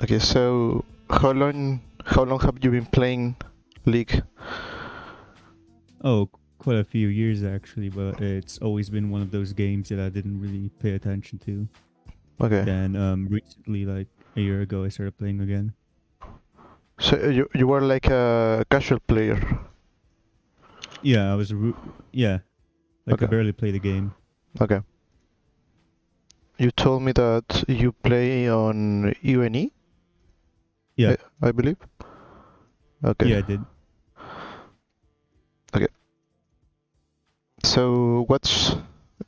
Okay, so how long have you been playing League? Oh, quite a few years actually, but it's always been one of those games that I didn't really pay attention to. Okay, Then recently, like a year ago, I started playing again. so you were like a casual player. Yeah, yeah, like I Okay, barely play the game. okay. You told me that you play on UNE, Yeah, I believe. Okay, yeah, I did. okay. So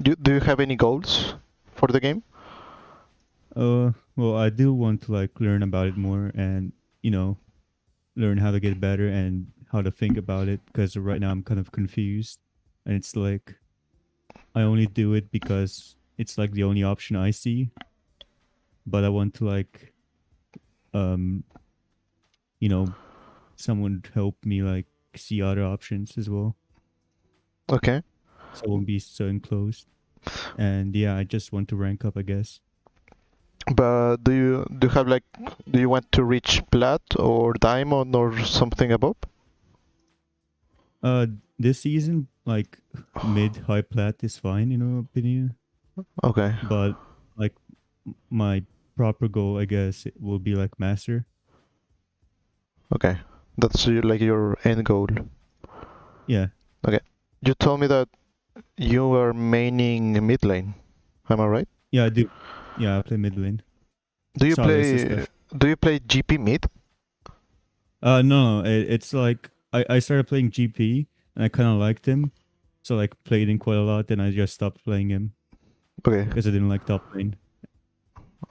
do you have any goals for the game? Well, I do want to like learn about it more and you know learn how to get better and how to think about it because right now I'm kind of confused, and it's like I only do it because it's like the only option I see, but I want to like um you know someone to help me like see other options as well, Okay, so I won't be so enclosed. And yeah, I just want to rank up, I guess. but do you want to reach plat or diamond or something above? Uh, this season, like mid high plat is fine in my opinion, Okay, but like my proper goal, I guess, it will be like master. okay. That's like your end goal. Yeah, Okay. You told me that you were maining mid lane. Am I right? yeah, I do. Yeah, I play mid lane. Do you Solace play especially. do you play GP mid? No, it's like I started playing GP and I kind of liked him, so like played him quite a lot. Then I just stopped playing him Okay. because I didn't like top lane.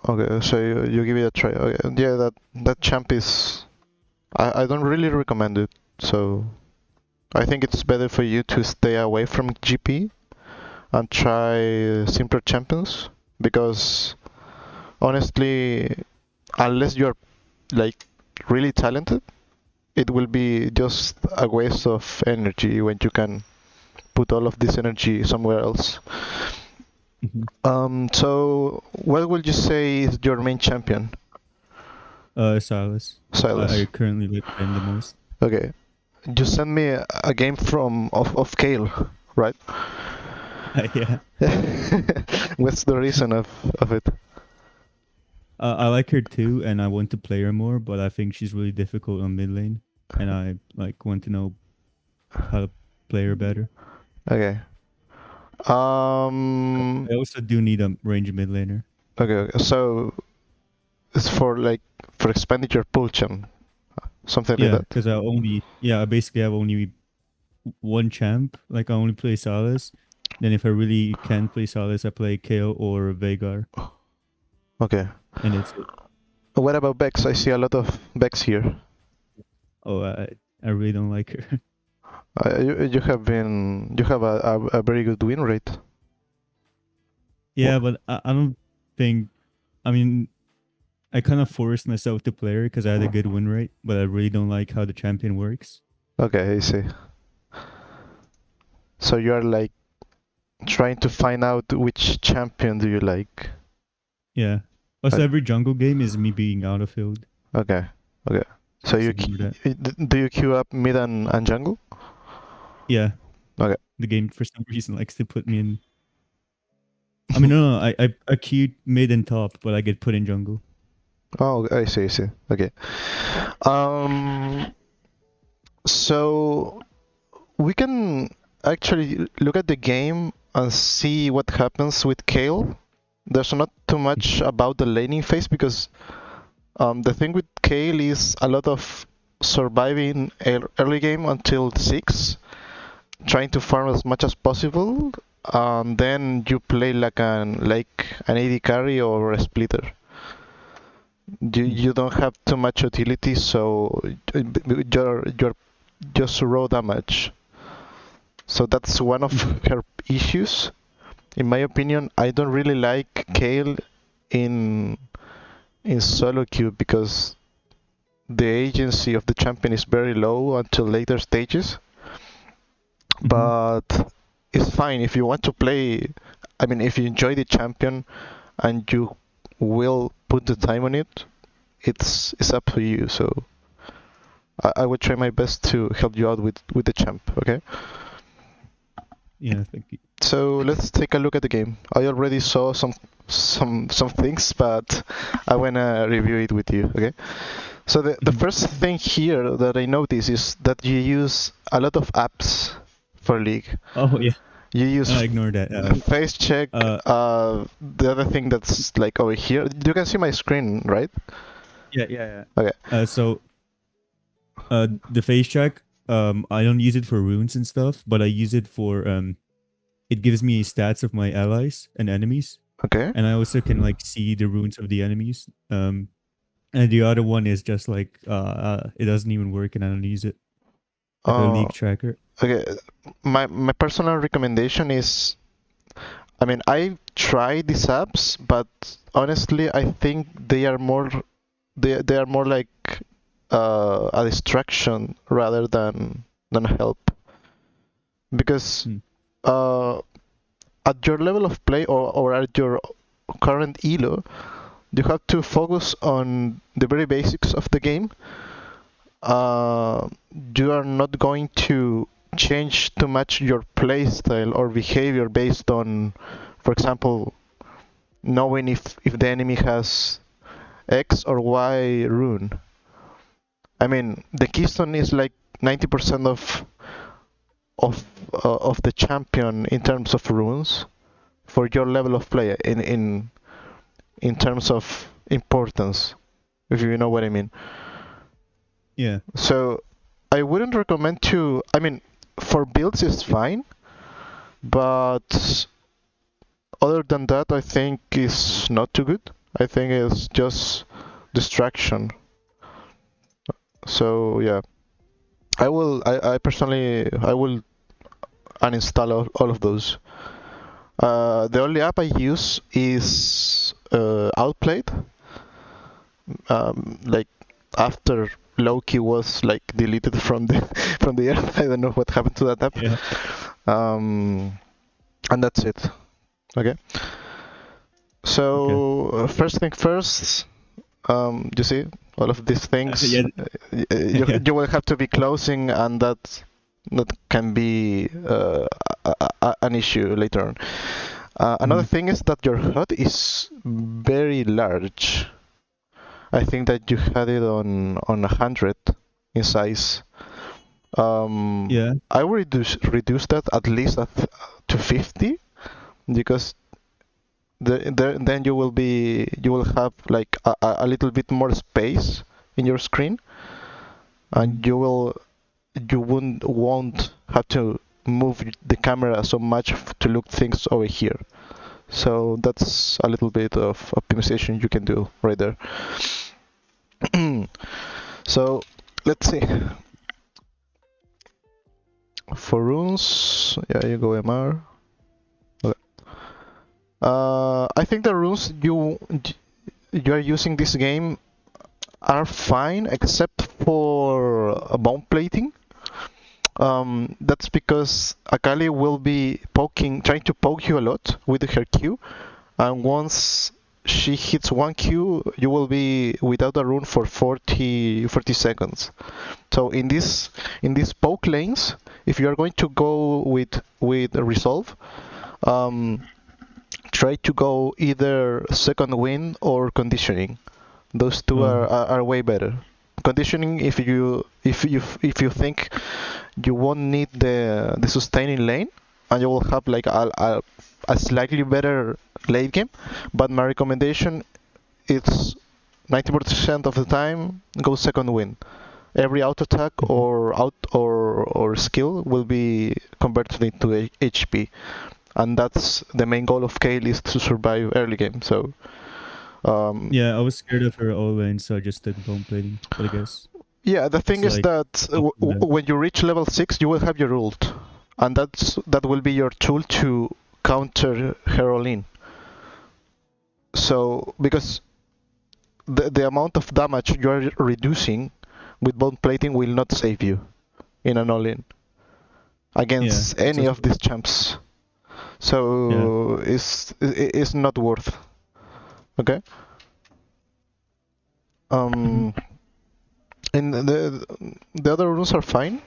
Okay, so you give it a try. Okay. Yeah, that champ is I don't really recommend it. So I think it's better for you to stay away from GP and try simpler champions because honestly, unless you're like really talented, it will be just a waste of energy when you can put all of this energy somewhere else. Mhm. So what would you say is your main champion? Silas. I Silas. currently like playing the most. Okay. You sent me a game of Kayle, right? Yeah. What's the reason of it? I like her too, and I want to play her more, but I think she's really difficult on mid lane, and I like want to know how to play her better. Okay. Um. I also do need a range mid laner. Okay. Okay. So it's for expanding your pool champ, something like Yeah, that. because I basically have only one champ. Like I only play Salas. Then if I really can't play Salas, I play Kayle or Veigar, Okay. and it's it. What about Bex? I see a lot of Bex here. Oh, I really don't like her. You have a very good win rate. Yeah, but I don't think. I mean, I kind of forced myself to play her because I had a good win rate, but I really don't like how the champion works. Okay, I see. So you are like trying to find out which champion do you like. Yeah. Also, Okay, every jungle game is me being out of field. okay. Okay. So Just ignore that. do you queue up mid and jungle? Yeah, Okay. the game for some reason likes to put me in. I mean, no, I queued mid and top, but I get put in jungle. Oh, I see, I see. Okay. Um, so we can actually look at the game and see what happens with Kayle. There's not too much about the laning phase because the thing with Kayle is a lot of surviving early game until 6, trying to farm as much as possible, and then you play like an AD carry or a splitter. You don't have too much utility, so you're just raw damage. So that's one of her issues. In my opinion, I don't really like Kayle in solo queue because the agency of the champion is very low until later stages. Mm-hmm. But it's fine if you want to play. If you enjoy the champion and you will put the time on it, it's up to you. So I will try my best to help you out with the champ. Okay. Yeah, thank you. So let's take a look at the game. I already saw some things, but I wanna review it with you. Okay. So the first thing here that I notice is that you use a lot of apps for League. Oh yeah, You use I ignored that. face check. The other thing that's like over here, you can see my screen, right? Yeah. Okay. So the face check, I don't use it for runes and stuff, but I use it for it gives me stats of my allies and enemies, Okay. and I also can like see the runes of the enemies. And the other one is just like it doesn't even work, and I don't use it. Like a Uh, league tracker. okay. My personal recommendation is, I mean, I tried these apps, but honestly, I think they are more like a distraction rather than a help. Because Hmm. uh, at your level of play or at your current elo, you have to focus on the very basics of the game. Uh, you are not going to change too much your playstyle or behavior based on, for example, knowing if the enemy has X or Y rune. I mean, the keystone is like 90% of the champion in terms of runes for your level of play in terms of importance, if you know what I mean. Yeah. So I wouldn't recommend to. I mean, for builds it's fine, but other than that, I think it's not too good. I think it's just distraction. So yeah, I will. I personally I will uninstall all of those. The only app I use is Outplayed. Like after Loki was like deleted from the from the earth. I don't know what happened to that app. Yeah. And that's it. Okay. Okay. So first thing first, you see all of these things. Yeah. Yeah. You will have to be closing, and that can be an issue later on. Another Mhm. thing is that your HUD is very large. I think that you had it on 100 in size. Yeah. I will reduce that at least to 50 because then you will have like a little bit more space in your screen, Mhm. and you won't have to move the camera so much to look things over here. So that's a little bit of optimization you can do right there. So let's see. For runes, yeah, you go MR. Okay. I think the runes you are using this game are fine except for bone plating. That's because Akali will be trying to poke you a lot with her Q, and once she hits one Q, you will be without a rune for 40 seconds. So in these poke lanes, if you are going to go with resolve, um, try to go either second wind or conditioning. Those two Oh. are way better. Conditioning, if you think you won't need the sustaining lane, and you will have like a slightly better late game. But my recommendation is 90% of the time go second win. Every auto attack Mhm. or skill will be converted into HP, and that's the main goal of Kayle is to survive early game. So um, Yeah, I was scared of her all lane, so I just took bone plating. But I guess yeah, the thing it's is like that not too bad. when you reach level 6, you will have your ult, and that will be your tool to counter her all in. So because the amount of damage you are reducing with bone plating will not save you in an all in Yeah, against it's any also of these champs. yeah. So it's not worth. Okay. Mhm. Um, and the other runes are fine.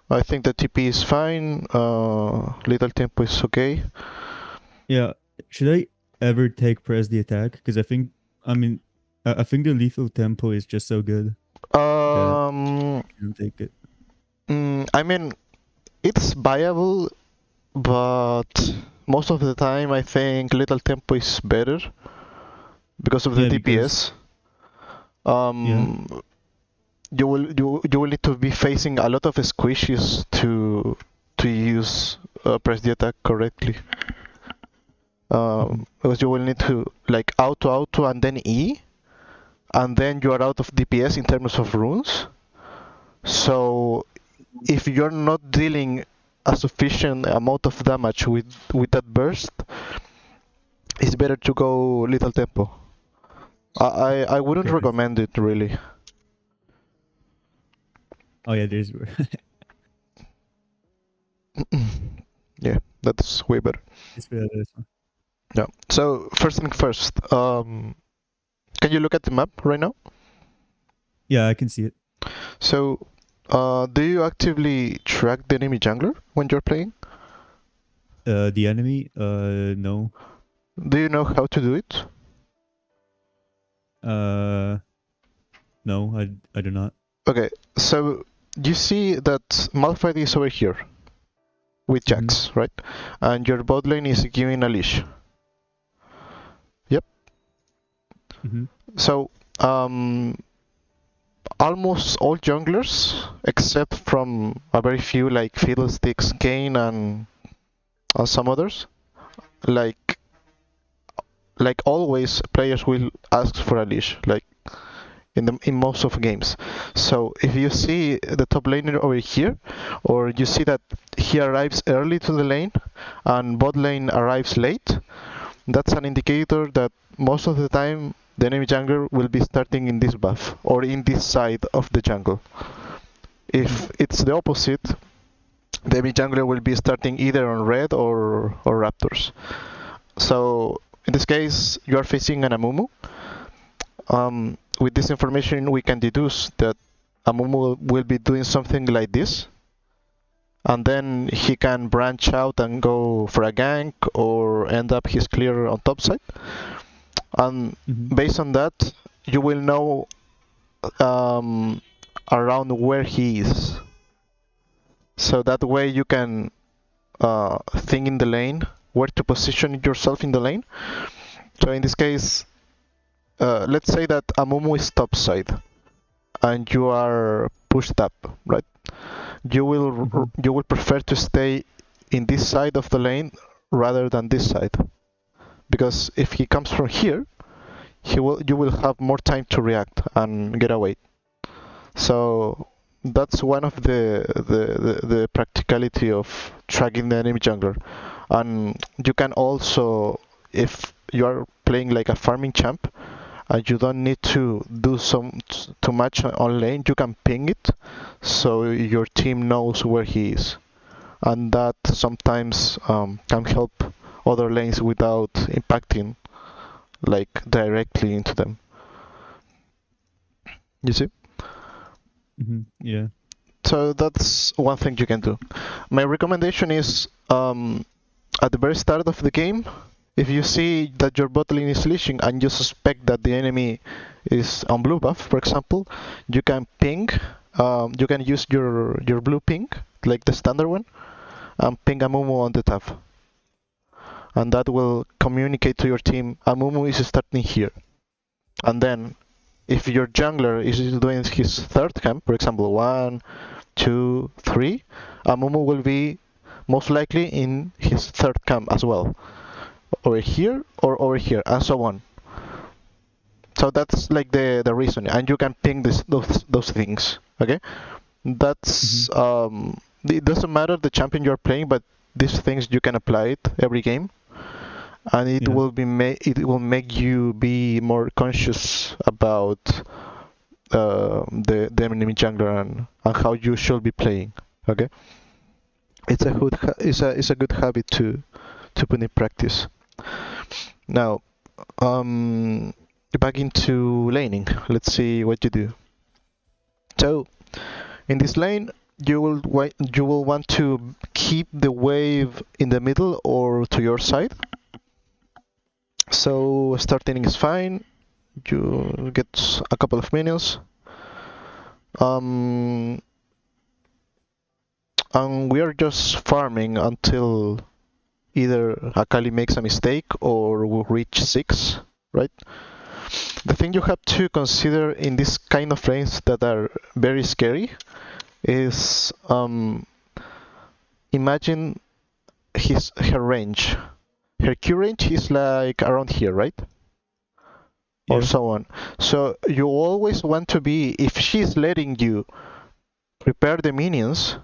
I think the TP is fine. Little tempo is okay. Yeah. Should I ever take press the attack? Because I mean, I think the lethal tempo is just so good that Um, I can take it. I mean, it's viable, but most of the time I think little tempo is better because of the Yeah, because DPS. yeah, Um, you will need to be facing a lot of squishes to use press the attack correctly. mhm. Because you will need to like auto and then E, and then you are out of DPS in terms of runes. So if you're not dealing a sufficient amount of damage with that burst, it's better to go little tempo. I wouldn't Okay. recommend it really. Oh yeah, there's Yeah, that's way better. it's better this one. Yeah. So first thing first, can you look at the map right now? Yeah, I can see it. So, do you actively track the enemy jungler when you're playing? The enemy, no. Do you know how to do it? Uh, no, I do not. Okay, so you see that Malphite is over here with Mm-hmm. Jax, right? And your bot lane is giving a leash. Yep. Mm-hmm. So, um, almost all junglers, except from a very few like Fiddlesticks, Kayn, and some others, like always, players will ask for a leash, like in most of games. So if you see the top laner over here, or you see that he arrives early to the lane and bot lane arrives late, that's an indicator that most of the time the enemy jungler will be starting in this buff or in this side of the jungle. Mm-hmm. If it's the opposite, the enemy jungler will be starting either on red or raptors. So in this case, you are facing an Amumu. With this information, we can deduce that Amumu will be doing something like this, and then he can branch out and go for a gank or end up his clear on top side. And Mm-hmm. based on that, you will know um, around where he is. So that way you can think in the lane, where to position yourself in the lane. So in this case, let's say that Amumu is top side and you are pushed up, right? Mm-hmm. You will prefer to stay in this side of the lane rather than this side, because if he comes from here, he will you will have more time to react and get away. So that's one of the practicality of tracking the enemy jungler. And you can also, if you are playing like a farming champ and you don't need to do too much on lane, you can ping it so your team knows where he is, and that sometimes can help other lanes without impacting like directly into them. You see? Mm-hmm. Yeah. So that's one thing you can do. My recommendation is at the very start of the game, if you see that your bot lane is leashing and you suspect that the enemy is on blue buff, for example, you can ping. You can use your blue ping, like the standard one, and ping Amumu on the tab, and that will communicate to your team Amumu is starting here. And then, if your jungler is doing his third camp, for example, 1, 2, 3, Amumu will be most likely in his third camp as well, over here or over here, and so on. So that's like the reason, and you can ping those things. Okay, Mm-hmm. that's it doesn't matter the champion you're playing, but these things you can apply it every game, and Yeah. it will make you be more conscious about the enemy jungler and how you should be playing. Okay, it's a good habit to put in practice. Now, um, back into laning. Let's see what you do. So in this lane, you will want to keep the wave in the middle or to your side. So starting is fine. You get a couple of minions. And we are just farming until either Akali makes a mistake or we reach 6, right? The thing you have to consider in this kind of lanes that are very scary is imagine her range. Her Q range is like around here, right? Or Yeah. so on. So you always want to be, if she's letting you prepare the minions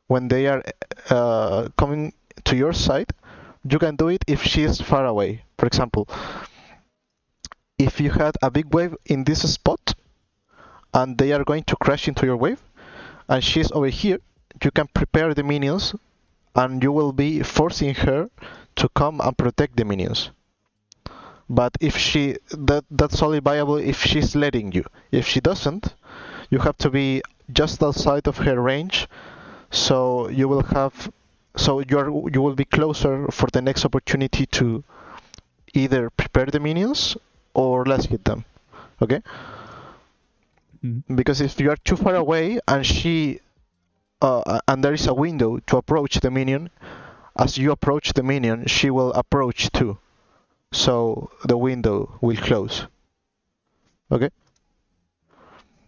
when they are coming to your side, you can do it if she is far away. For example, if you had a big wave in this spot and they are going to crash into your wave and she's over here, you can prepare the minions and you will be forcing her to come and protect the minions. But if that's only viable if she's letting you. If she doesn't, you have to be just outside of her range, so you will be closer for the next opportunity to either prepare the minions or last hit them. Okay? Because if you are too far away and and there is a window to approach the minion, as you approach the minion, she will approach too. So the window will close. Okay?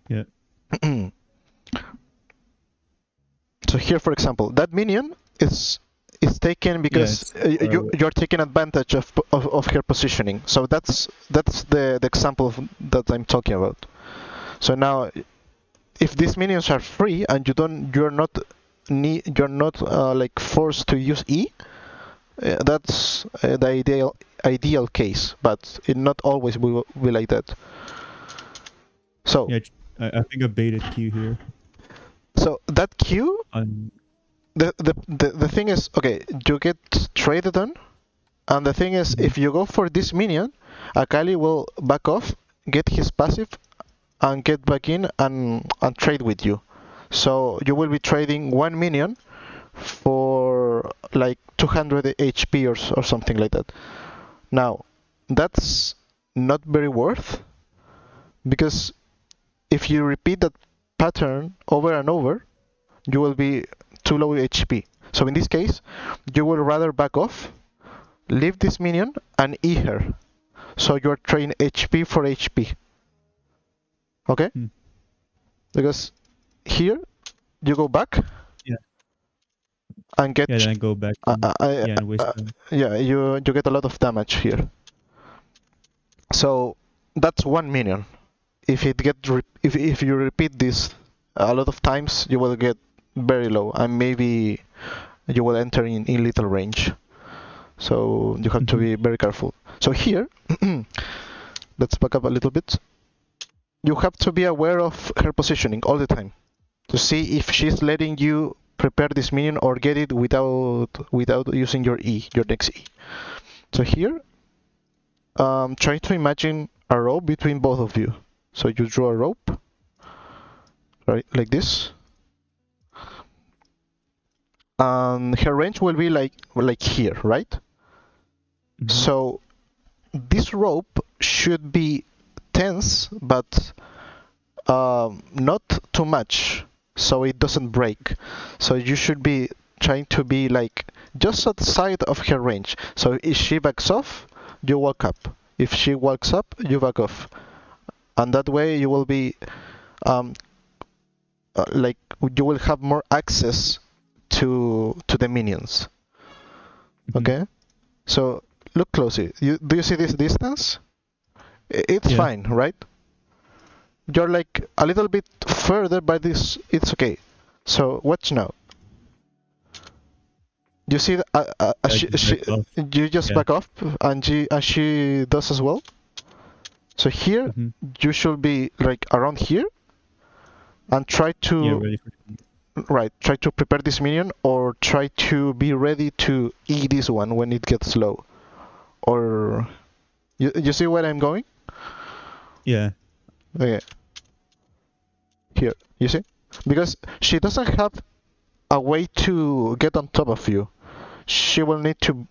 Yeah. So here, for example, that minion is taken because you're taking advantage of her positioning. So that's the example that I'm talking about. So now, if these minions are free and you're not like forced to use E, that's the ideal case, but it not always will be like that. So yeah, I think I baited Q here. So that Q, the thing is, okay, you get traded on, and the thing is, if you go for this minion, Akali will back off, get his passive, and get back in and trade with you. So you will be trading one minion for like 200 HP or something like that. Now, that's not very worth, because if you repeat that pattern over and over, you will be too low HP. So in this case, you will rather back off, leave this minion, and E her. So you're trading HP for HP. Okay? Because here, you go back, and get... Yeah, then I go back and waste time. Yeah, you get a lot of damage here. So that's one minion. If you repeat this a lot of times, you will get very low, and maybe you will enter in little range. So you have to be very careful. So here, let's back up a little bit. You have to be aware of her positioning all the time to see if she's letting you prepare this minion or get it without using your next E. So here, try to imagine a rope between both of you. So you draw a rope, right, like this, and her range will be like here, right? So this rope should be tense, but not too much, so it doesn't break. So you should be trying to be like just outside of her range. So if she backs off, you walk up. If she walks up, you back off, and that way you will be like you will have more access to the minions. Okay, so look closely. Do you see this distance? It's fine, right? You're like a little bit further, but it's okay. So watch now. You see, you just back off, and she does as well. So here, you should be like around here, and try to try to prepare this minion, or try to be ready to E this one when it gets low. Or you see where I'm going? Yeah. Okay, here, you see? Because she doesn't have a way to get on top of you. She will need to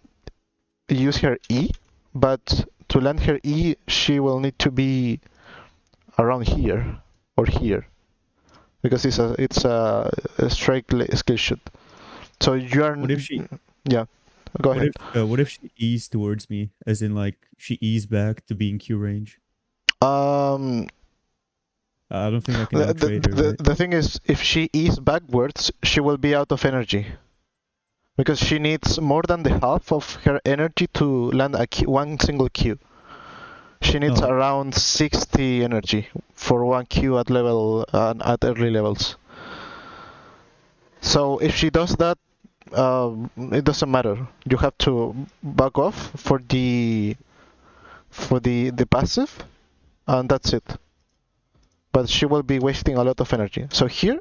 use her E, but to land her E, she will need to be around here or here because it's a straight skill shoot. So you are What if she yeah. Go ahead. what if she eased towards me, as in like she eased back to being Q range? Um, I don't think I can the, outtrade her, the right? the thing is, if she is backwards, she will be out of energy because she needs more than the half of her energy to land one single Q. She needs Oh, around 60 energy for one Q at level at early levels. So if she does that, it doesn't matter. You have to back off for the passive, and that's it. But she will be wasting a lot of energy. So here,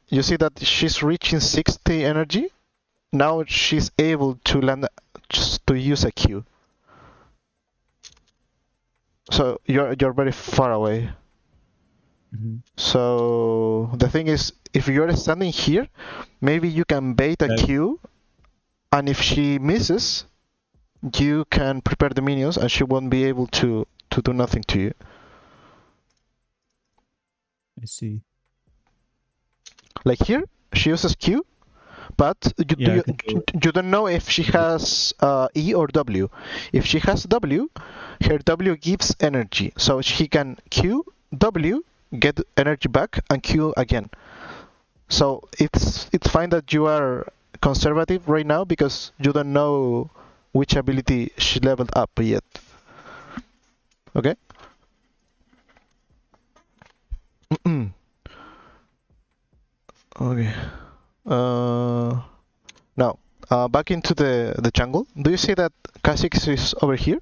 you see that she's reaching 60 energy. Now she's able to land, just to use a Q. So you're very far away. mhm. So the thing is, if you're standing here, maybe you can bait a That, Q, and if she misses, you can prepare the minions, and she won't be able to do nothing to you. I see. Like here, she uses Q, but you Yeah, I do can do it. you don't know if she has E or W. If she has W, her W gives energy, so she can Q W, get energy back, and Q again. So it's fine that you are conservative right now because you don't know which ability she leveled up yet. Okay. Okay. Uh, Now, back into the jungle. Do you see that Kha'Zix is over here?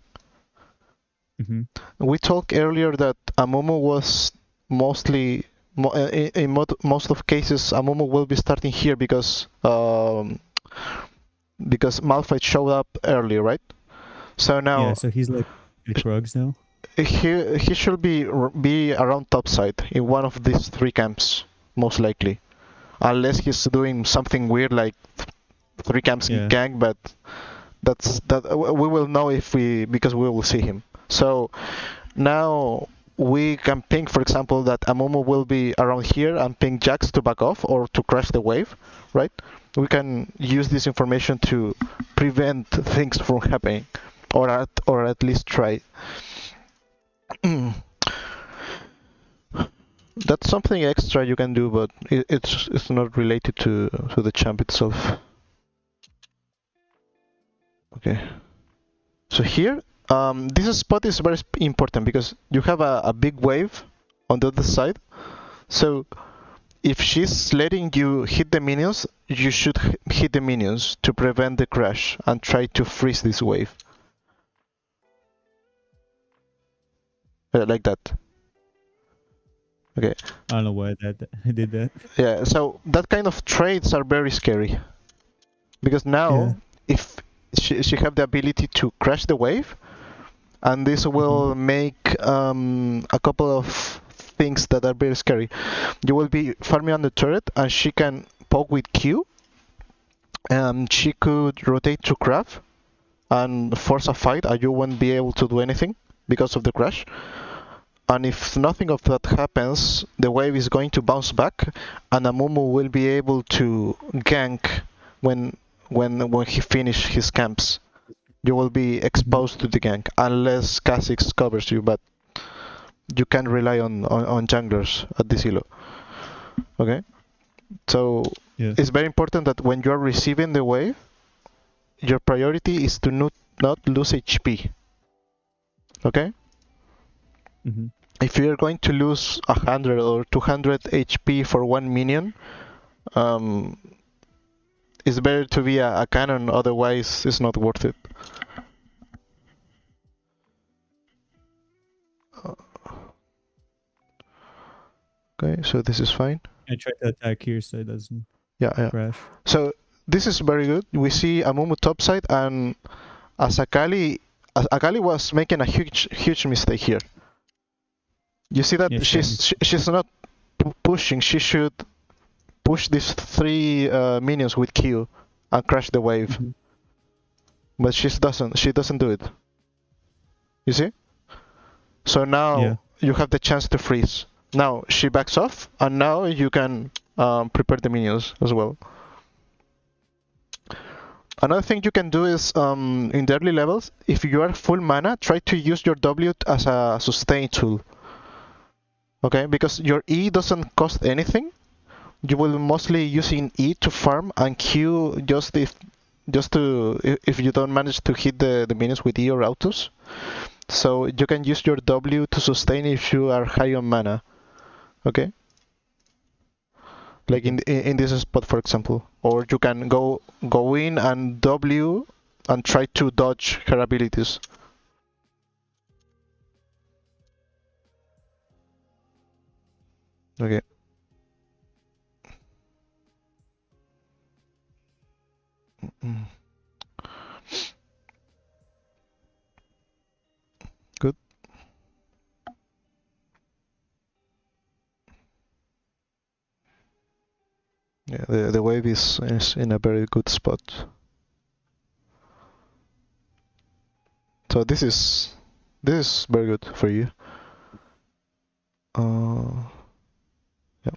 Hmm. We talked earlier that Amumu was mostly, most of cases, Amumu will be starting here because Malphite showed up early, right? So Yeah, now so he's like Krugs now. he should be around topside in one of these three camps, most likely, unless he's doing something weird like three camps Yeah. gang, but that we will know if we because we will see him. So now we can ping, for example, that Amumu will be around here and ping Jax to back off or to crash the wave, right? We can use this information to prevent things from happening, or at least try. That's something extra you can do, but it's not related to the champ itself. Okay. So here, this spot is very important because you have a big wave on the other side. So if she's letting you hit the minions, you should hit the minions to prevent the crash and try to freeze this wave. Like that. Okay. I don't know why that I did that. Yeah, so that kind of trades are very scary. Because Yeah. now, if she have the ability to crash the wave, and this Hmm. will make a couple of things that are very scary. You will be farming on the turret, and she can poke with Q. She could rotate to craft and force a fight, and you won't be able to do anything because of the crash. And if nothing of that happens, the wave is going to bounce back, and Amumu will be able to gank when when he finish his camps. You will be Hmm. exposed to the gank unless Kha'Zix covers you, but you can rely on junglers at this elo. Okay, so Yeah. it's very important that when you are receiving the wave, your priority is to not lose HP. Okay, Hmm. if you're going to lose 100 or 200 HP for one minion, um, it's better to be a cannon. Otherwise, it's not worth it. Okay, so this is fine. I tried to attack here so it doesn't Yeah, yeah. crash. So this is very good. We see Amumu topside, and as Akali was making a huge mistake here. You see that Yeah, she's not pushing. She should push these 3 minions with Q and crash the wave. Mhm. But she doesn't. She doesn't do it. You see? So Yeah. now you have the chance to freeze. Now she backs off, and now you can prepare the minions as well. Another thing you can do is in the early levels, if you are full mana, try to use your W as a sustain tool. Okay, because your E doesn't cost anything. You will mostly using E to farm and Q if you don't manage to hit the minions with E or autos. So you can use your W to sustain if you are high on mana. Okay? Like Okay. in this spot, for example. Or you can go in and W and try to dodge her abilities. Okay. Mm. Good. Yeah, the wave is in a very good spot. So this is very good for you. Yeah.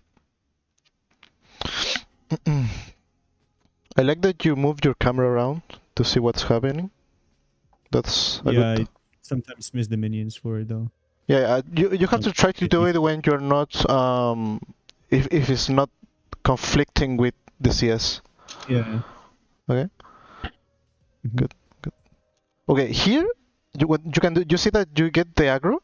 I like that you move your camera around to see what's happening. That's a Yeah, good. I sometimes miss the minions for it though. Yeah, you have Like to try to get do these. it when you're not if it's not conflicting with the CS. Yeah. Okay, Mhm. good, good. Okay, here what you can do. You see that you get the aggro.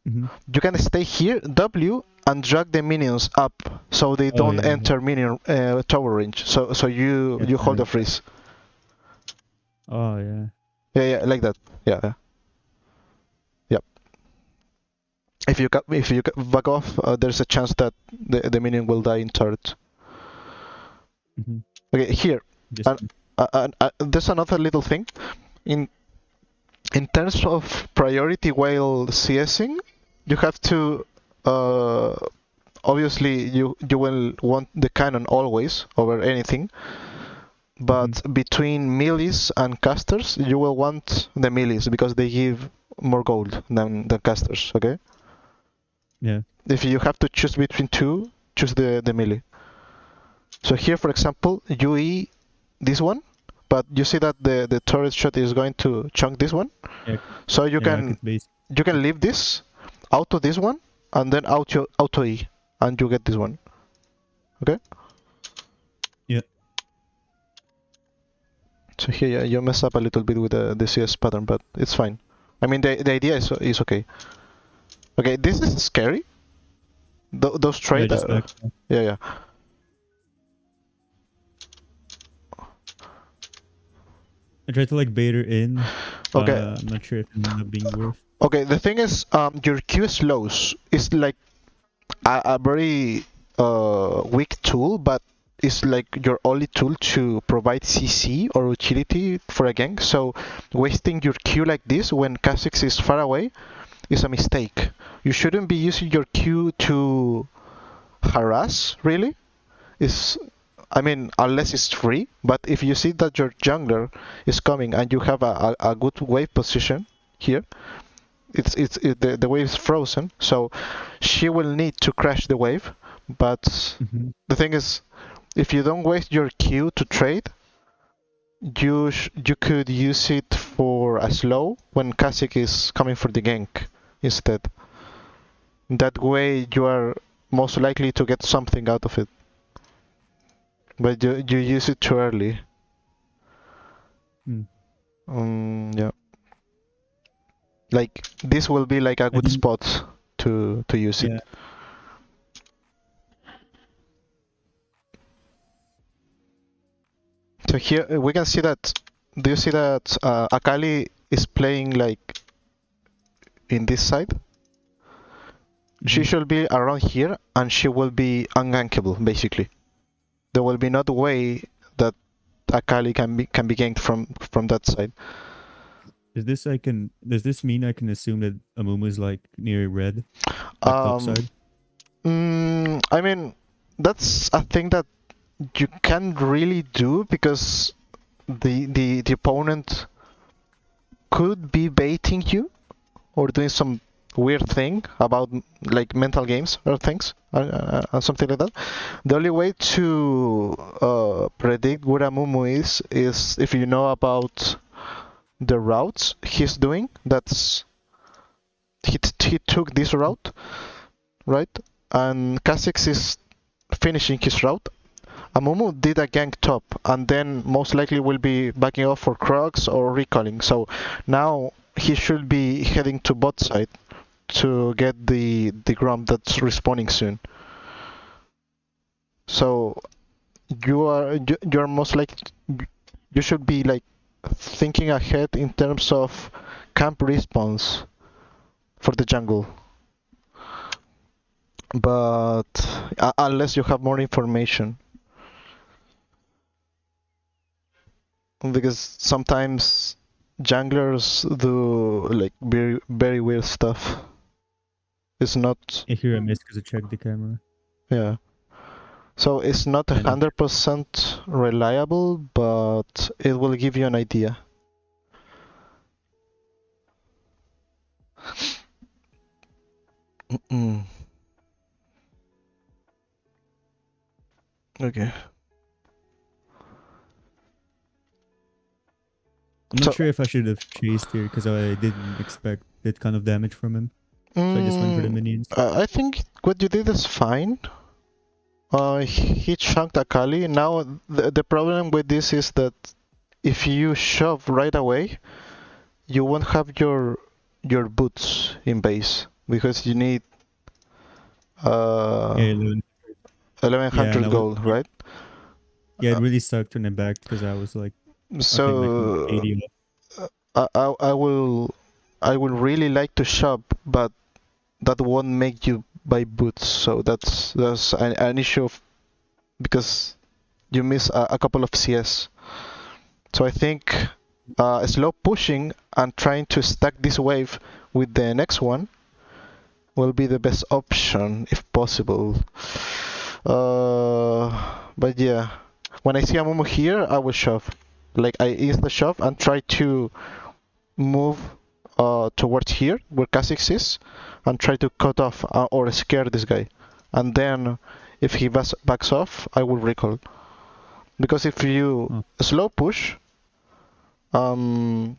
Mhm. You can stay here, W, and drag the minions up so they Oh don't yeah. Yeah. enter minion tower range. So Yeah. you I hold a like that. freeze. Oh yeah. Yeah, like that. Yeah. Yep. If you back off, there's a chance that the minion will die in turret. Mhm. Okay, here. Just. And there's another little thing. In in terms of priority while CSing, you have to obviously you will want the cannon always over anything. Mhm. But between melees and casters, you will want the melees because they give more gold than the casters. Okay. Yeah. If you have to choose between two, choose the melee. So here, for example, you E this one, but you see that the turret shot is going to chunk this one. Yeah. So Yeah. I could base. you can leave this, auto this one, and then auto E, and you get this one. Okay. Yeah. So here you mess up a little bit with the CS pattern, but it's fine. I mean the idea is okay. Okay, this is scary. Those Yeah. trade. Just back. Yeah. I tried to like bait her in, but Okay. I'm not sure if it ended up being worth. Okay. The thing is, your Q slows is like a very weak tool, but it's like your only tool to provide CC or utility for a gank. So wasting your Q like this when Kha'Zix is far away is a mistake. You shouldn't be using your Q to harass, really. Is I mean, unless it's free, but if you see that your jungler is coming and you have a good wave position here, the wave is frozen, so she will need to crash the wave. But Mhm. the thing is, if you don't waste your Q to trade, you could use it for a slow when Kha'Zix is coming for the gank instead. That way you are most likely to get something out of it. But you use it too early. Mm. Yeah. Like this will be like a I good didn't. spot to use it. Yeah. So here we can see that. Do you see that Akali is playing like in this side? She Mhm. should be around here, and she will be ungankable basically. There will be not a way that Akali can be ganked from that side. Does this mean I can assume that Amumu is like near red, like top Um, side? I mean, that's a thing that you can't really do because the opponent could be baiting you or doing some weird thing about like mental games or things and something like that. The only way to predict what Amumu is if you know about the routes he's doing. That's he took this route, right? And Kha'Zix is finishing his route. Amumu did a gank top and then most likely will be backing off for Crocs or recalling. So now he should be heading to bot side to get the Grom that's respawning soon. So you're most like you should be like thinking ahead in terms of camp respawns for the jungle. But unless you have more information, because sometimes junglers do like very weird stuff. It's not, I hear I missed because I checked the camera. yeah. So it's not And 100% reliable, but it will give you an idea. Okay. I'm not So, sure if I should have chased here because I didn't expect that kind of damage from him. So I just went for the minions. I think what you did is fine. He chunked Akali. Now the problem with this is that if you shove right away, you won't have your boots in base because you need Yeah, 1100 gold, right? yeah, it really sucked when I backed because I was like, I think like So 80 I will really like to shop, but that won't make you buy boots. So that's an issue because you miss a couple of CS. So I think slow pushing and trying to stack this wave with the next one will be the best option if possible. But yeah, when I see a Momo here, I will shove. Like I insta shove and try to move towards here where Kha'Zix is and try to cut off or scare this guy. And then if he backs off, I will recall. Because if you slow push, bot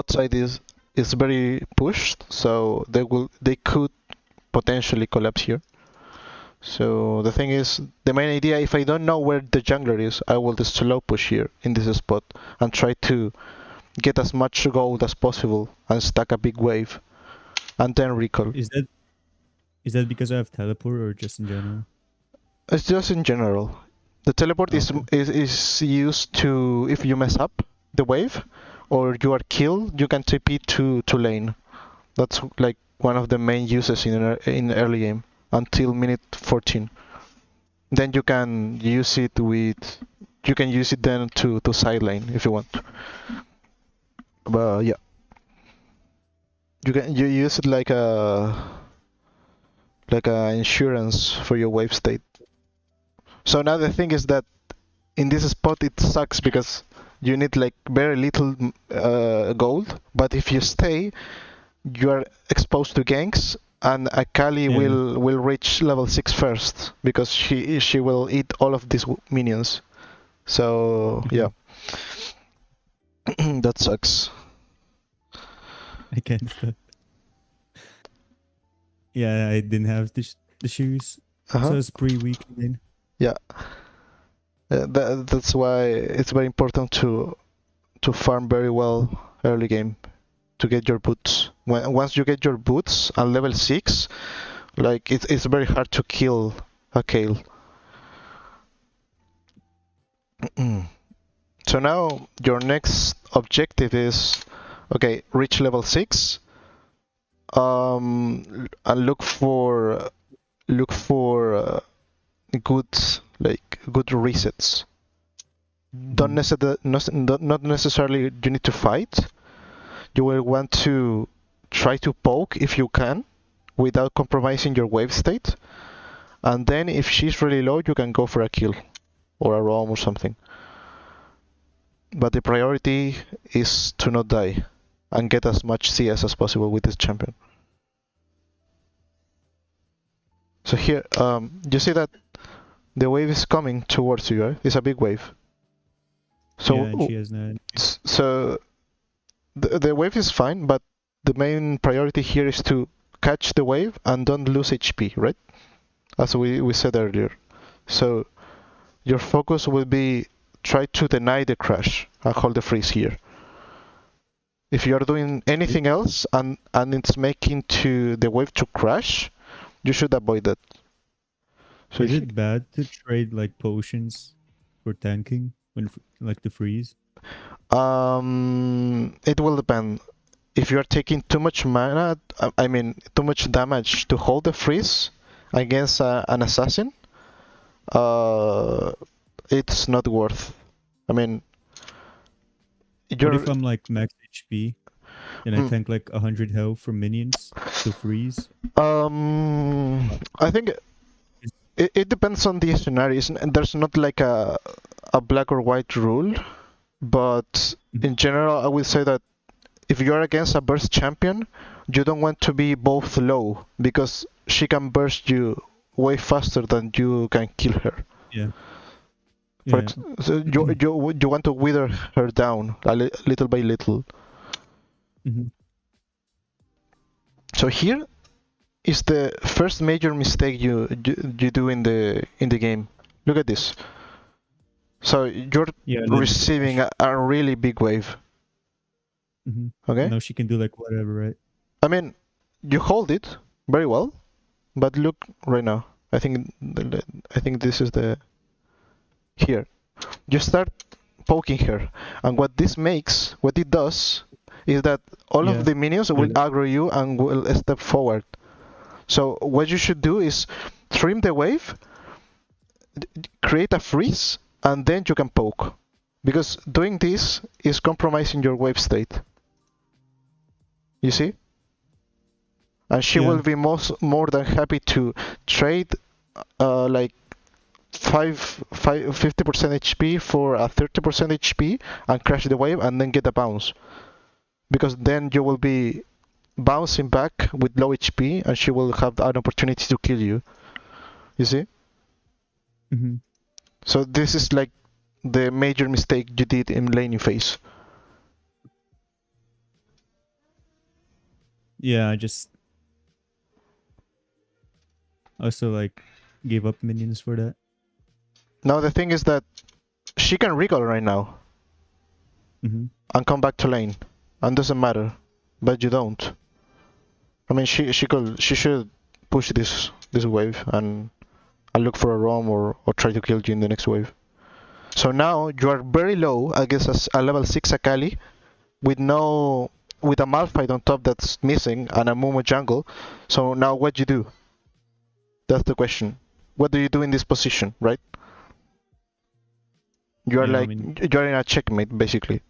side is very pushed, so they could potentially collapse here. So the thing is, the main idea, if I don't know where the jungler is, I will just slow push here in this spot and try to get as much gold as possible and stack a big wave and then recall. Is that because I have teleport or just in general? It's just in general. The teleport is used to, if you mess up the wave or you are killed, you can TP to lane. That's like one of the main uses in early game until minute 14. Then you can use it then to side lane if you want. But yeah, you use it like a insurance for your wave state. So now the thing is that in this spot it sucks because you need like very little gold, but if you stay, you are exposed to ganks, and Akali will reach level 6 first because she will eat all of these minions. So yeah, that sucks. I can't. Yeah, I didn't have the shoes, so it's pretty weak then. Yeah, that's why it's very important to farm very well early game to get your boots. Once you get your boots at level 6, like it's very hard to kill a Kayle. So now your next objective is, okay, reach level 6, and look for good resets. Not necessarily you need to fight, you will want to try to poke if you can without compromising your wave state. And then if she's really low, you can go for a kill or a roam or something. But the priority is to not die and get as much CS as possible with this champion. So here, you see that the wave is coming towards you, right? It's a big wave. So, yeah, and she has none. so the wave is fine, but the main priority here is to catch the wave and don't lose HP, right? As we said earlier. So your focus will be try to deny the crash and hold the freeze here. If you are doing anything else and it's making to the wave to crash, you should avoid that. So Is it bad to trade like potions for tanking when like the freeze? It will depend. If you are taking too much mana, I mean too much damage to hold the freeze against an assassin, it's not worth. I mean, What if I'm like max HP and I Hmm. tank like 100 health from minions to freeze? I think it depends on the scenarios. There's not like a black or white rule, but in general, I will say that if you're against a burst champion, you don't want to be both low because she can burst you way faster than you can kill her. Yeah. For Yeah. so you want to wither her down little by little. Mhm. So here is the first major mistake you do in the game. Look at this. So you're Yeah. And then receiving a really big wave. Mhm. Okay? Now she can do like whatever, right? I mean, you hold it very well, but look right now. I think this is the here. You start poking her, and what it does, is that all Yeah. of the minions will Yeah. aggro you and will step forward. So what you should do is trim the wave, create a freeze, and then you can poke. Because doing this is compromising your wave state. You see? And she Yeah. will be more than happy to trade like 50% HP for a 30% HP and crash the wave and then get a bounce. Because then you will be bouncing back with low HP and she will have an opportunity to kill you. You see? Mhm. So this is like the major mistake you did in laning phase. Yeah. I just also like gave up minions for that. Now the thing is that she can recall right now Mhm. and come back to lane, and doesn't matter, but you don't. I mean, she should push this wave and look for a roam or try to kill you in the next wave. So now you are very low against a level 6 Akali with with a Malphite on top that's missing and a Mumu jungle. So now what you do? That's the question. What do you do in this position, right? You are Yeah. I like mean, you're in a checkmate basically.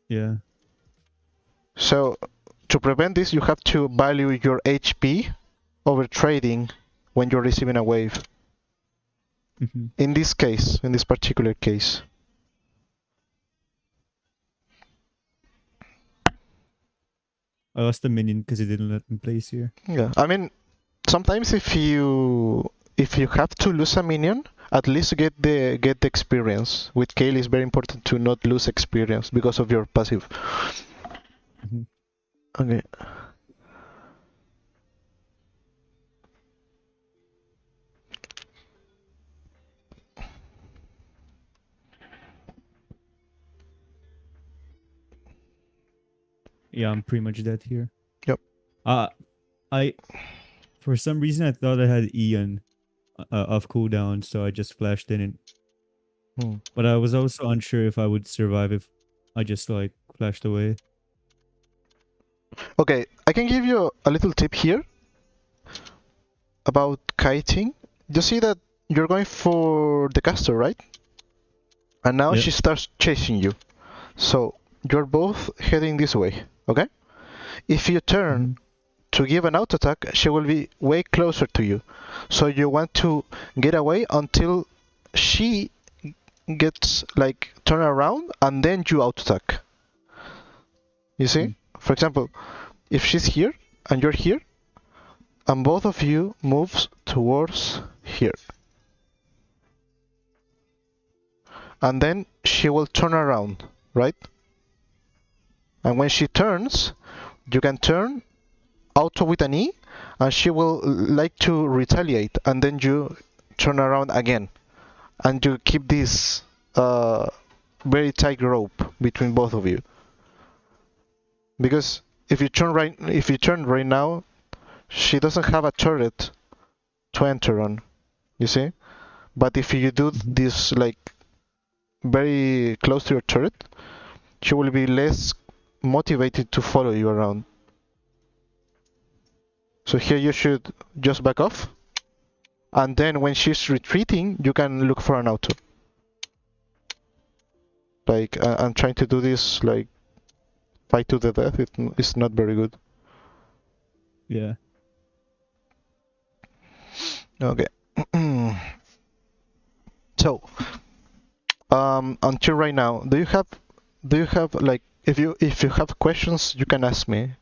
yeah. So to prevent this, you have to value your HP over trading when you're receiving a wave. Mhm. In this case, in this particular case. I lost a minion because he didn't let me place here. Yeah, I mean, sometimes if you have to lose a minion, at least get the experience. With Kayle, it's very important to not lose experience because of your passive. Mhm. Okay. Yeah. I'm pretty much dead here. Yep. I for some reason I thought I had Ian off cooldown, so I just flashed in it. Hmm. But I was also unsure if I would survive if I just like flashed away. Okay, I can give you a little tip here about kiting. You see that you're going for the caster, right? And now Yep. she starts chasing you. So you're both heading this way, okay? If you turn to give an auto attack, she will be way closer to you. So you want to get away until she gets like turn around and then you auto attack. You see? For example, if she's here and you're here, and both of you moves towards here. And then she will turn around, right? And when she turns, you can turn auto with an E, and she will like to retaliate, and then you turn around again, and you keep this very tight rope between both of you. Because if you turn right now, she doesn't have a turret to enter on, you see? But if you do this like very close to your turret, she will be less motivated to follow you around. So here you should just back off, and then when she's retreating, you can look for an auto. Like I'm trying to do this like fight to the death. It's not very good. Yeah. Okay. So, until right now, do you have like if you have questions, you can ask me.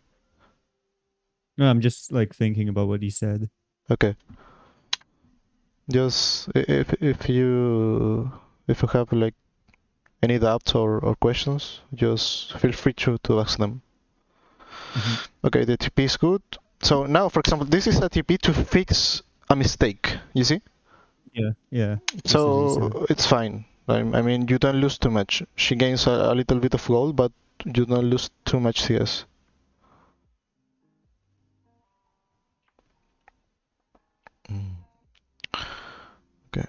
No, I'm just like thinking about what he said. Okay. Just if you have like any doubts or questions, just feel free to ask them. Okay, the TP is good. So now, for example, this is a TP to fix a mistake. You see? Yeah. So it's fine. I mean, you don't lose too much. She gains a little bit of gold, but you don't lose too much CS. Okay.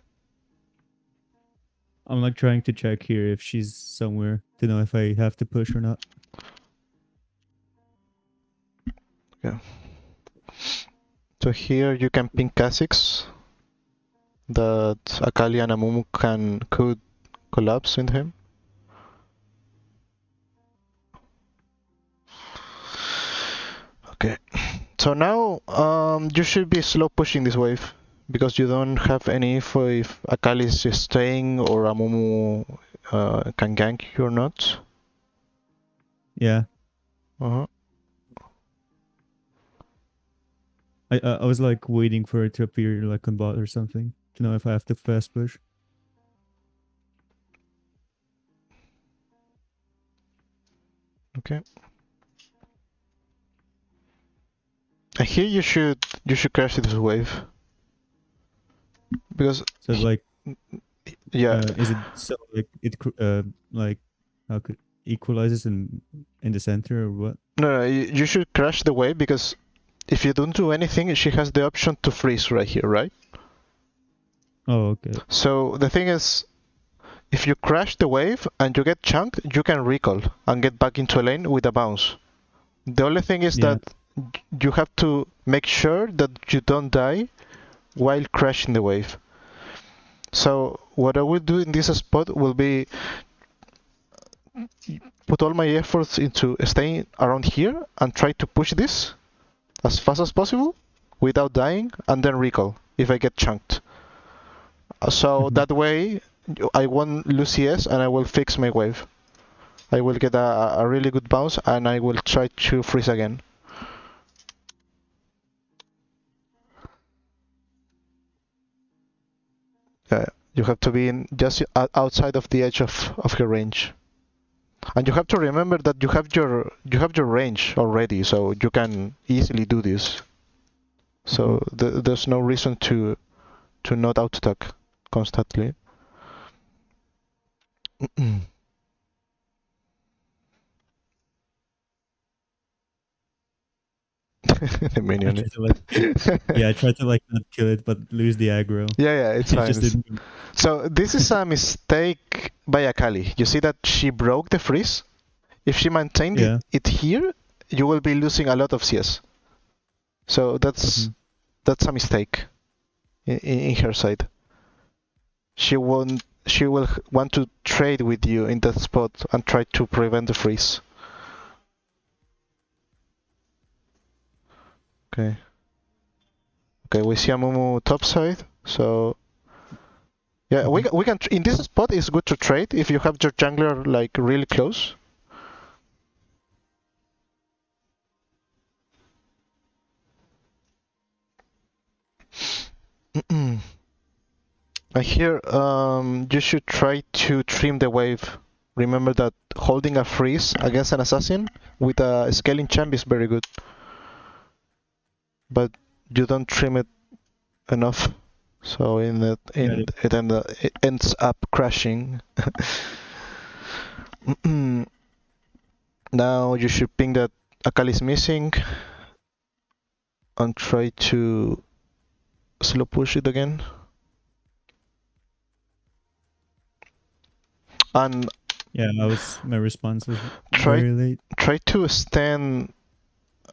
I'm like trying to check here if she's somewhere to know if I have to push or not. Yeah. So here you can ping Kha'Zix that Akali and Amumu could collapse in him. Okay. So now you should be slow pushing this wave because you don't have any info if Akali is staying or Amumu can gank you or not. Yeah. Uh-huh. I was like waiting for it to appear like on bot or something to know if I have to fast push. Okay. And here you should crash this wave because So like yeah. is it so like it like how could equalizes in the center or what? No, you should crash the wave because if you don't do anything, she has the option to freeze right here, right? Oh, okay. So the thing is, if you crash the wave and you get chunked, you can recall and get back into a lane with a bounce. The only thing is that you have to make sure that you don't die while crashing the wave. So what I will do in this spot will be put all my efforts into staying around here and try to push this as fast as possible without dying and then recall if I get chunked. So that way I won't lose CS and I will fix my wave. I will get a really good bounce and I will try to freeze again. You have to be in just outside of the edge of her range. And you have to remember that you have your range already, so you can easily do this. So there's no reason to not out attack constantly. The minion. I tried to like not kill it, but lose the aggro. Yeah, it's fine. Just didn't... So this is a mistake by Akali. You see that she broke the freeze? If she maintained it here, you will be losing a lot of CS. So that's a mistake in her side. She she will want to trade with you in that spot and try to prevent the freeze. Okay. Okay, we see Amumu topside, so yeah, we can in this spot it's good to trade if you have your jungler like really close. I hear you should try to trim the wave. Remember that holding a freeze against an assassin with a scaling champ is very good, but you don't trim it enough, so it ends up crashing. Now you should ping that Akali is missing and try to slow push it again. And yeah, my response was try very late. try to stand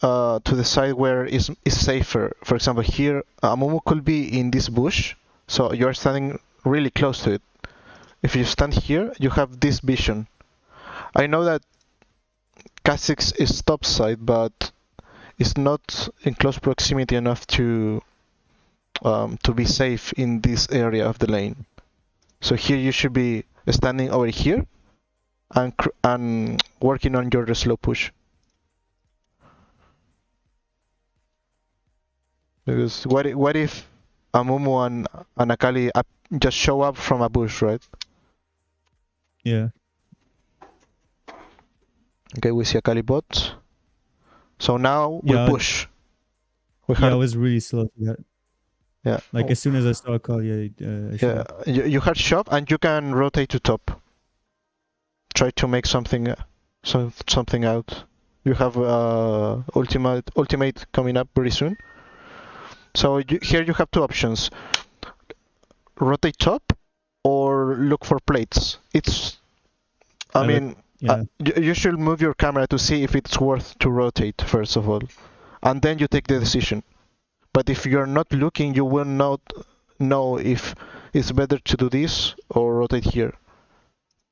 to the side where is safer. For example, here Amumu could be in this bush, so you're standing really close to it. If you stand here, you have this vision. I know that Kha'Zix is topside, but it's not in close proximity enough to be safe in this area of the lane. So here you should be standing over here and working on your slow push. Because what if Amumu and Akali just show up from a bush, right? Yeah. Okay, we see Akali bot. So now we push. I was really slow to that. Yeah. Like as soon as I saw a call, you had shove and you can rotate to top. Try to make something out. You have ultimate coming up very soon. So here you have two options: rotate top or look for plates. You should move your camera to see if it's worth to rotate first of all, and then you take the decision. But if you're not looking, you will not know if it's better to do this or rotate here.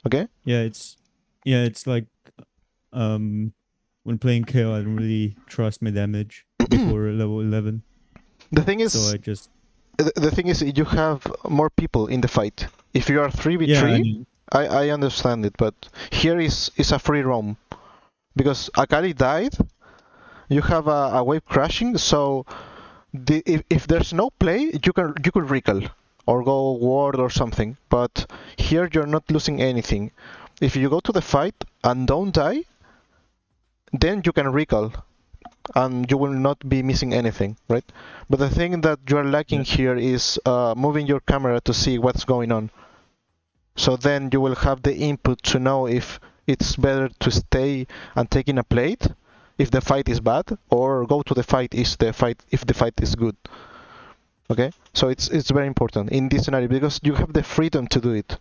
Okay? Yeah, it's like when playing Kayle, I don't really trust my damage before level 11. The thing is, so the thing is, you have more people in the fight. If you are 3v3, I understand it, but here is a free roam. Because Akali died, you have a wave crashing, so if there's no play, you could recall or go ward or something. But here you're not losing anything. If you go to the fight and don't die, then you can recall and you will not be missing anything, right? But the thing that you are lacking here is moving your camera to see what's going on. So then you will have the input to know if it's better to stay and take in a plate if the fight is bad, or go to the fight if the fight is good. Okay, so it's very important in this scenario because you have the freedom to do it.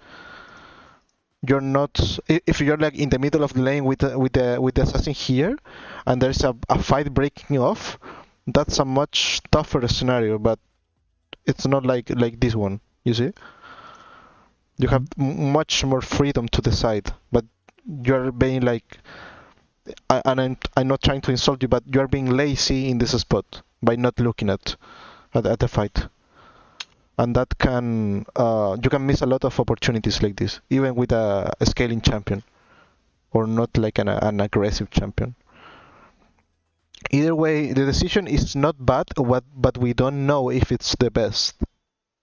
You're not, if you're like in the middle of the lane with the assassin here, and there's a fight breaking off, that's a much tougher scenario. But it's not like this one. You see, you have much more freedom to decide, but you're being like, and I'm not trying to insult you, but you're being lazy in this spot by not looking at the fight. And that can you can miss a lot of opportunities like this, even with a scaling champion, or not like an aggressive champion. Either way, the decision is not bad, but we don't know if it's the best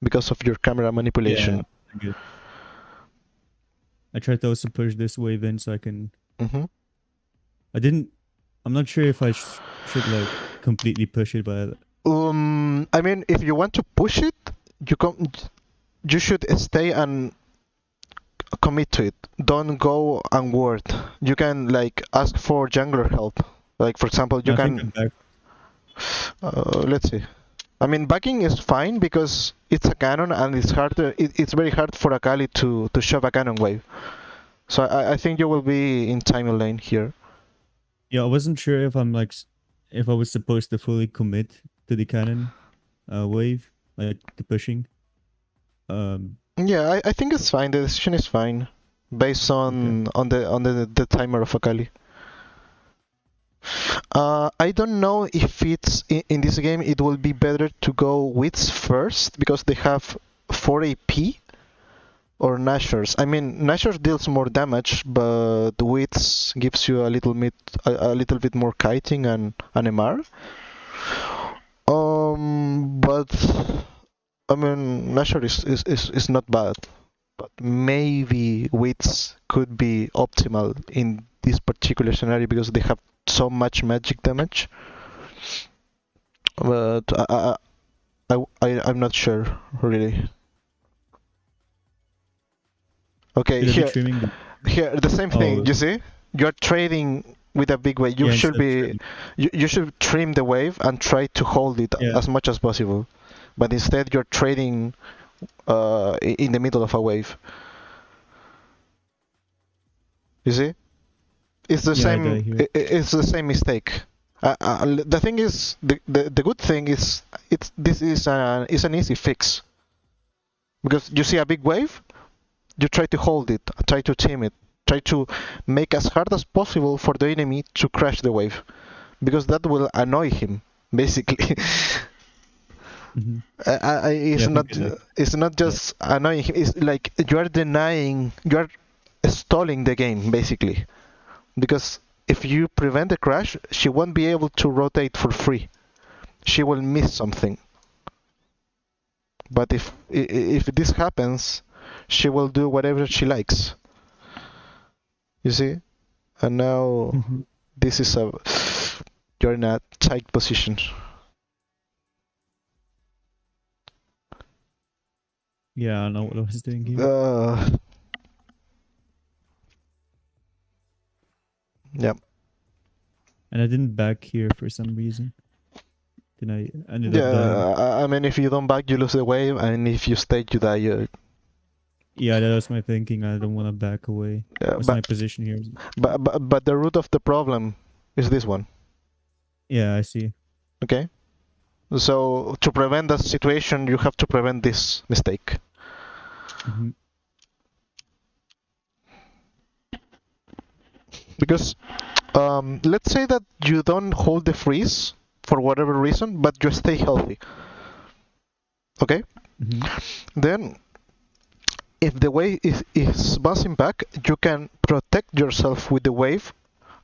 because of your camera manipulation. Yeah, I tried to also push this wave in so I can. I'm not sure if I should like completely push it, but I mean, if you want to push it, you should stay and commit to it. Don't go and ward. You can like ask for jungler help. Like for example, you can. Let's see. I mean, backing is fine because it's a cannon and it's harder. It's very hard for Akali to shove a cannon wave. So I think you will be in time lane here. Yeah, I wasn't sure if if I was supposed to fully commit to the cannon wave, like the pushing. Yeah, I think it's fine. The decision is fine, based Okay. on the timer of Akali. I don't know if it's in this game. It will be better to go Wits first because they have 4 AP or Nashors. I mean, Nashors deals more damage, but Wits gives you a little bit more kiting and MR. But I mean, Nashor is not bad, but maybe Wits could be optimal in this particular scenario because they have so much magic damage. But I'm not sure really. Okay, Should I be here trimming the? here the same thing. Oh, You see, you're trading with a big wave. You yeah. should Instead of be trimming. you should trim the wave and try to hold it Yeah. as much as possible. But instead, you're trading in the middle of a wave. You see, it's the Yeah, I got same. it here. It's the same mistake. The thing is, the good thing is, this is an easy fix because you see a big wave, you try to hold it, try to tame it, try to make as hard as possible for the enemy to crash the wave, because that will annoy him, basically. Hmm. It's Yeah, I not think I like it's not that. just annoying him. It's like you are stalling the game, basically, because if you prevent the crash, she won't be able to rotate for free. She will miss something. But if this happens, she will do whatever she likes. You see? And now Hmm. this is a you're in a tight position. Yeah, I know what I was doing here, Uh, yeah, and I didn't back here for some reason. Then I ended up dying. yeah. I mean, if you don't back, you lose the wave, and if you stay, you die. Yeah, that was my thinking. I don't want to back away. Yeah, What's my but, position here? but the root of the problem is this one. Yeah, I see. Okay. So to prevent that situation, you have to prevent this mistake. Hmm. Because let's say that you don't hold the freeze for whatever reason, but you stay healthy. Okay. Hmm. Then if the wave is bouncing back, you can protect yourself with the wave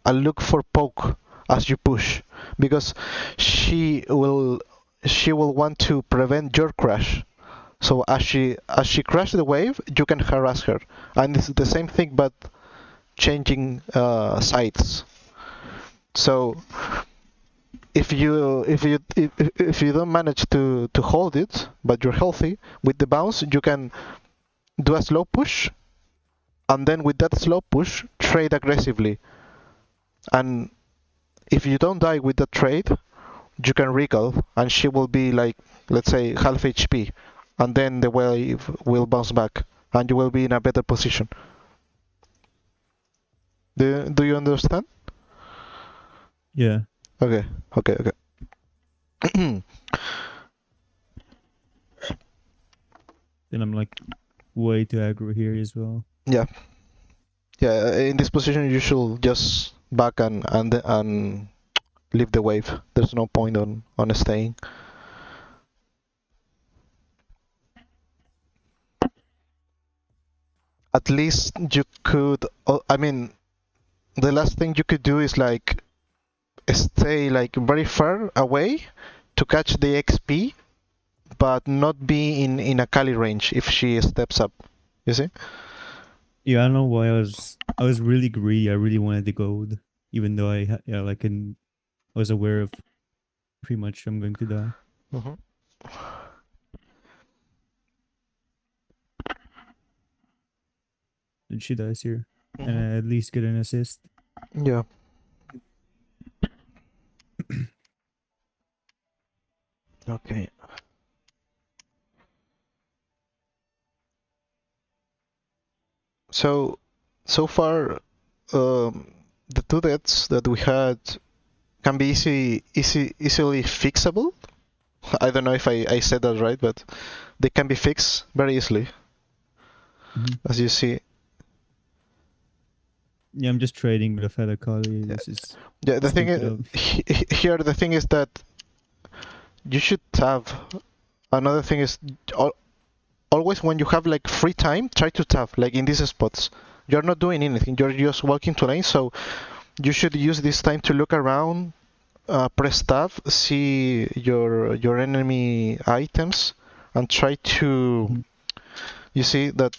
and look for poke as you push, because she will she will want to prevent your crash. So as she crashes the wave, you can harass her, and it's the same thing but changing sides. So if you don't manage to hold it, but you're healthy with the bounce, you can do a slow push, and then with that slow push, trade aggressively. And if you don't die with the trade, you can recall, and she will be like, let's say, half HP, and then the wave will bounce back, and you will be in a better position. Do you understand? Yeah. Okay, okay, okay. Then I'm like way too aggro here as well. Yeah, yeah. In this position, you should just back and leave the wave. There's no point on staying. At least you could. I mean, the last thing you could do is like stay like very far away to catch the XP, but not be in a Kali range if she steps up. You see? Yeah, I don't know why I was really greedy. I really wanted the gold, even though yeah, like I was aware of pretty much I'm going to die. Hmm. And she dies here, and Hmm. I at least get an assist. Yeah. Okay. So far, the two deaths that we had can be easily fixable. I don't know if I said that right, but they can be fixed very easily. as you see. Yeah, I'm just trading with a feather collie. Yeah, This is yeah, the thing stupid is, of me. here the thing is that you should have another thing is always when you have like free time, try to tap like in these spots. You're not doing anything. You're just walking to lane, so you should use this time to look around, press tab, see your enemy items, and try to. Mhm. You see that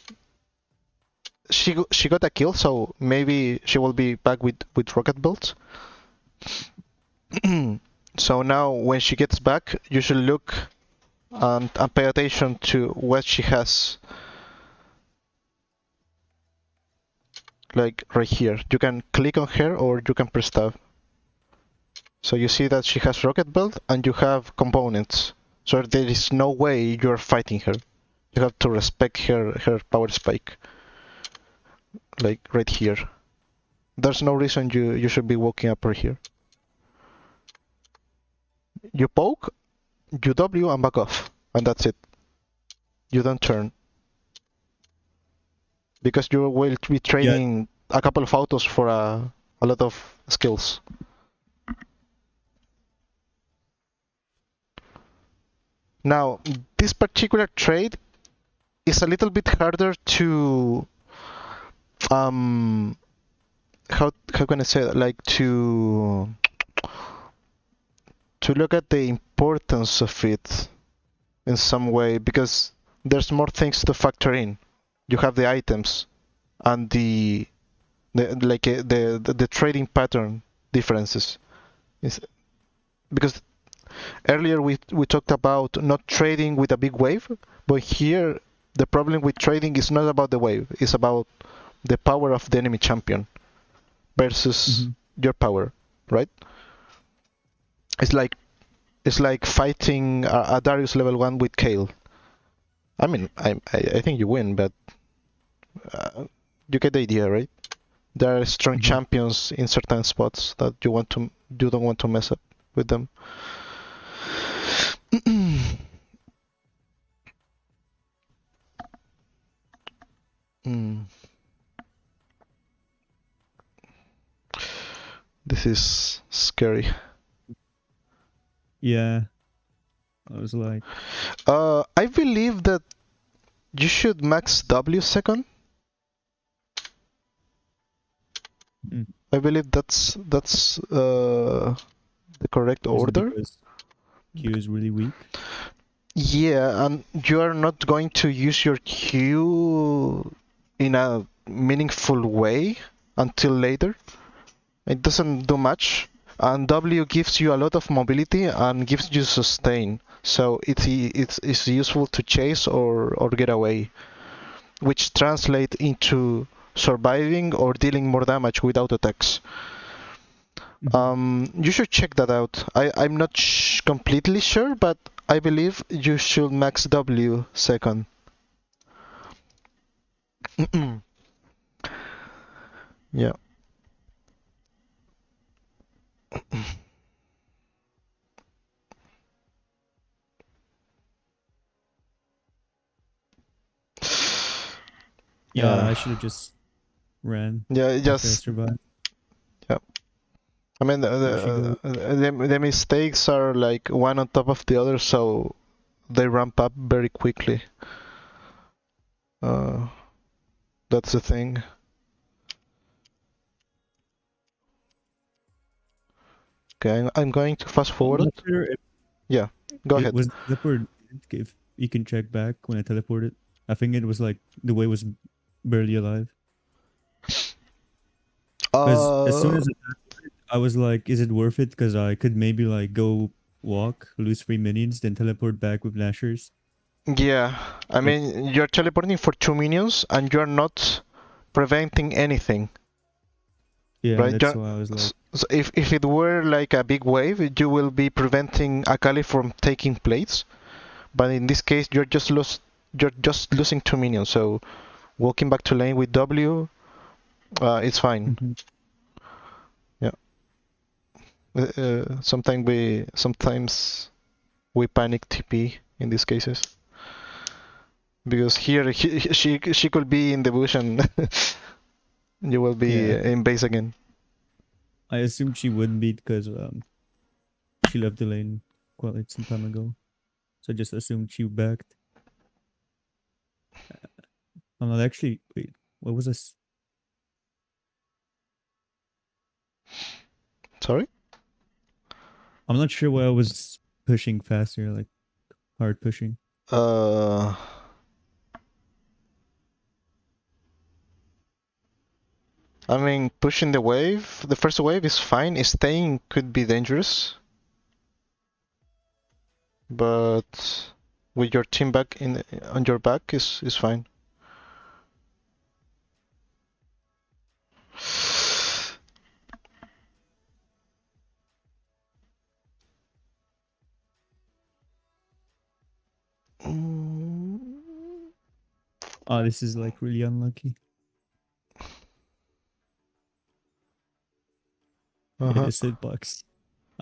she got a kill, so maybe she will be back with rocket bolts. So now when she gets back, you should look and pay attention to what she has. Like right here, you can click on her or you can press tab. So you see that she has rocket belt and you have components. So there is no way you're fighting her. You have to respect her power spike. Like right here. There's no reason you should be walking up right here. You poke, you W and back off. And that's it. You don't turn. Because you will be Yeah, trading a couple of autos for a lot of skills. Now, this particular trade is a little bit harder to um how can I say that? Like to look at the importance of it in some way because there's more things to factor in. You have the items and the trading pattern differences. It's, because earlier we talked about not trading with a big wave, but here the problem with trading is not about the wave, it's about the power of the enemy champion versus mhm. your power, right? It's like it's like fighting a Darius level 1 with Kayle. I mean, I think you win, but you get the idea, right? There are strong Mhm. champions in certain spots that you don't want to mess up with them. Mm, this is scary. Yeah, I was like, I believe that you should max W second. mm. I believe that's the correct Is it order. because Q is really weak? Yeah, and you are not going to use your Q in a meaningful way until later. It doesn't do much, and W gives you a lot of mobility and gives you sustain. So it's useful to chase or get away, which translate into surviving or dealing more damage without attacks. Mhm. You should check that out. I'm not completely sure, but I believe you should max W second. Yeah. Yeah, Yeah. I should have just ran Yeah, after I just survived. yeah. I mean, There she goes. the mistakes are like one on top of the other, so they ramp up very quickly. Uh, that's the thing. Okay, I'm going to fast I'm forward not it. sure Yeah, go it ahead. was teleport. If you can check back when I teleported, I think it was like the way was barely alive. Because as soon Uh, as I was like, is it worth it? Because I could maybe like go walk, lose 3 minions, then teleport back with lashers. yeah. I But mean, you're teleporting for 2 minions and you're not preventing anything, yeah, right? that's why I was like, So if it were like a big wave, you will be preventing Akali from taking plates. But in this case, you're just losing 2 minions. So walking back to lane with W, it's fine. mhm. Yeah. Sometimes we panic TP in these cases. Because here she could be in the bush and you will be Yeah, in base again. I assumed she wouldn't be because she left the lane quite some time ago. So I just assumed she backed. I'm not actually. Wait, what was this? Sorry? I'm not sure why I was pushing faster, like hard pushing. Uh, I mean, pushing the wave, the first wave is fine. Staying could be dangerous, but with your team back in on your back is fine. Mm, Oh, this is like really unlucky. Yeah, uh-huh. this hitbox.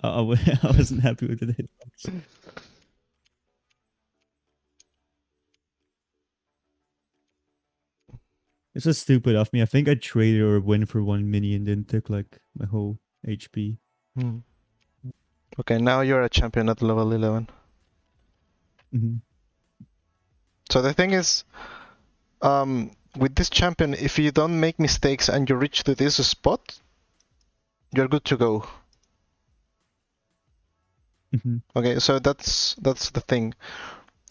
I wasn't happy with the hitbox. It's so stupid of me. I think I traded or went for one mini and then took like my whole HP. Mm. Okay, now you're a champion at level 11. Mm-hmm. So the thing is, with this champion, if you don't make mistakes and you reach to this spot, you're good to go. Mm-hmm. Okay, so that's the thing.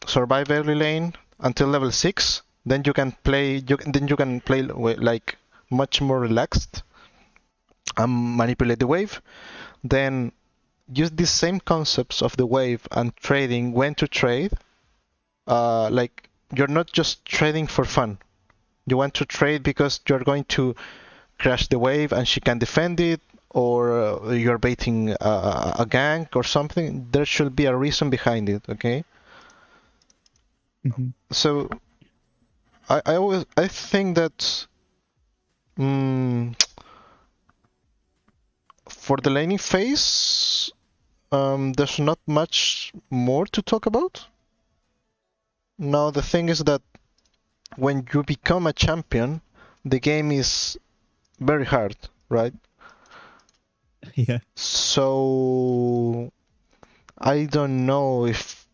Survive early lane until level 6, then you can play. Then you can play like much more relaxed and manipulate the wave. Then use these same concepts of the wave and trading when to trade. Like you're not just trading for fun. You want to trade because you're going to crash the wave and she can defend it, or you're baiting a gank or something. There should be a reason behind it. Okay. Mm-hmm. So I think that mm, for the laning phase, there's not much more to talk about. Now the thing is that when you become a champion, the game is very hard, right? Yeah. So I don't know if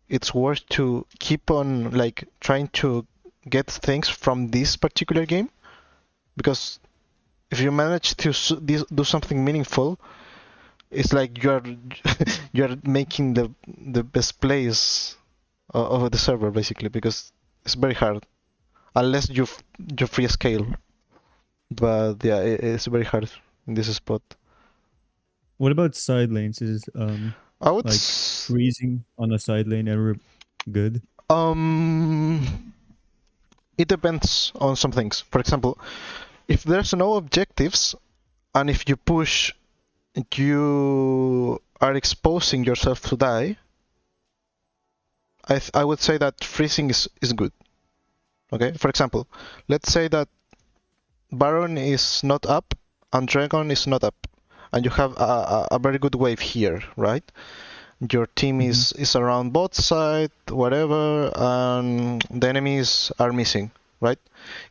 it's worth to keep on like trying to get things from this particular game, because if you manage to do something meaningful, it's like you're you're making the best plays of the server basically, because it's very hard unless you free scale. But yeah, it's very hard in this spot. What about side lanes? Is I would like freezing on a side lane ever good? um it depends on some things. For example, if there's no objectives and if you push, you are exposing yourself to die. I would say that freezing is good. Okay, for example, let's say that Baron is not up and Dragon is not up, and you have a very good wave here, right? Your team Mm-hmm. is around bot side, whatever, and the enemies are missing, right?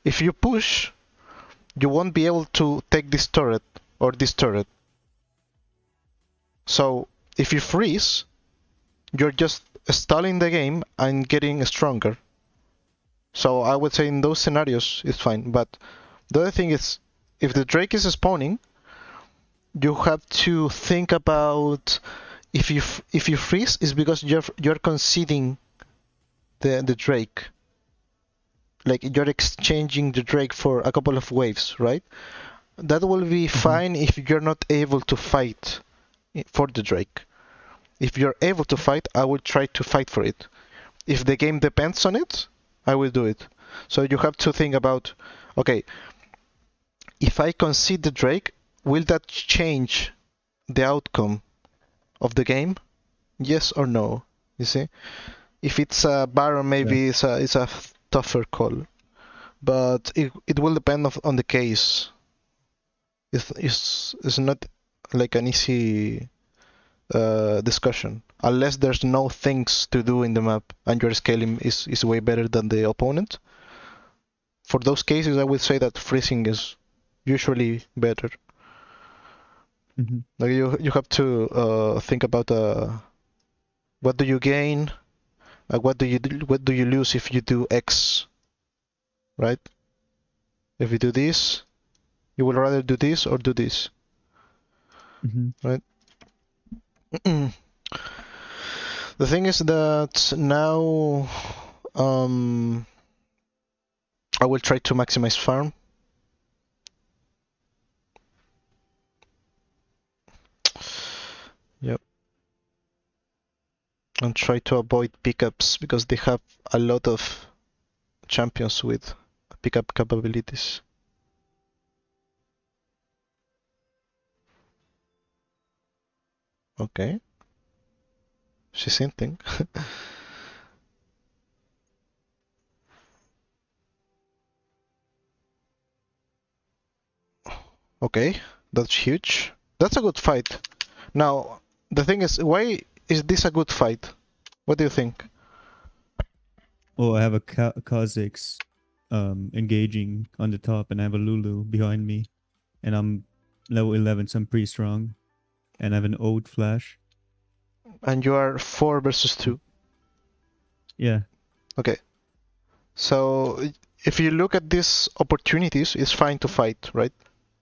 If you push, you won't be able to take this turret or this turret. So if you freeze, you're just stalling the game and getting stronger. So I would say in those scenarios it's fine. But the other thing is, if the Drake is spawning, you have to think about if you freeze, is because you're conceding the Drake. Like you're exchanging the Drake for a couple of waves, right? That will be Mm-hmm. fine if you're not able to fight for the Drake. If you're able to fight, I will try to fight for it. If the game depends on it, I will do it. So you have to think about, okay, if I concede the Drake, will that change the outcome of the game? Yes or no? You see? If it's a Baron, Yeah. maybe it's a tougher call, but it will depend on the case. It's not like an easy discussion. Unless there's no things to do in the map and your scaling is way better than the opponent. For those cases, I would say that freezing is usually better. Mhm. Like you have to think about what do you gain, what do you lose if you do X, right? If you do this, you would rather do this or do this, Mhm. right? The thing is that now I will try to maximize farm. Yep. And try to avoid pickups because they have a lot of champions with pickup capabilities. Okay. She's hinting. Okay, that's huge. That's a good fight. Now, the thing is, why is this a good fight? What do you think? Oh, I have a Kha'Zix engaging on the top, and I have a Lulu behind me, and I'm level 11, so I'm pretty strong, and I have an Ode Flash. And you are 4 versus 2. Yeah. Okay. So, if you look at these opportunities, it's fine to fight, right?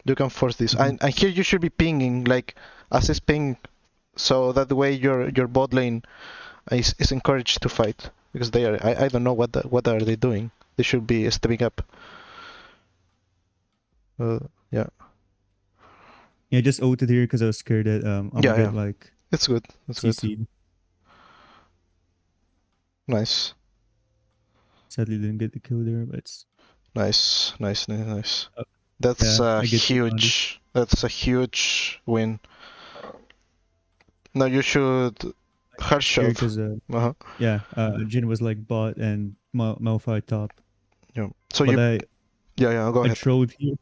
You can force this. Mhm. And here you should be pinging, like, assist ping, so that way your bot lane is encouraged to fight. Because they are, I don't know what are they doing. They should be stepping up. Yeah. Yeah, I just ulted here because I was scared that I'm gonna Yeah, get yeah. like It's good. It's good. CC'd. Nice. Sadly, didn't get the kill there, but it's Nice. Nice, nice, nice. uh, That's yeah, a I get surrounded. huge. That's a huge win. Now you should I hard got scared shove. because Uh-huh. yeah, Jin was like bot and Malphite top, Yeah. So but you. Yeah, yeah. Go I ahead. trolled here.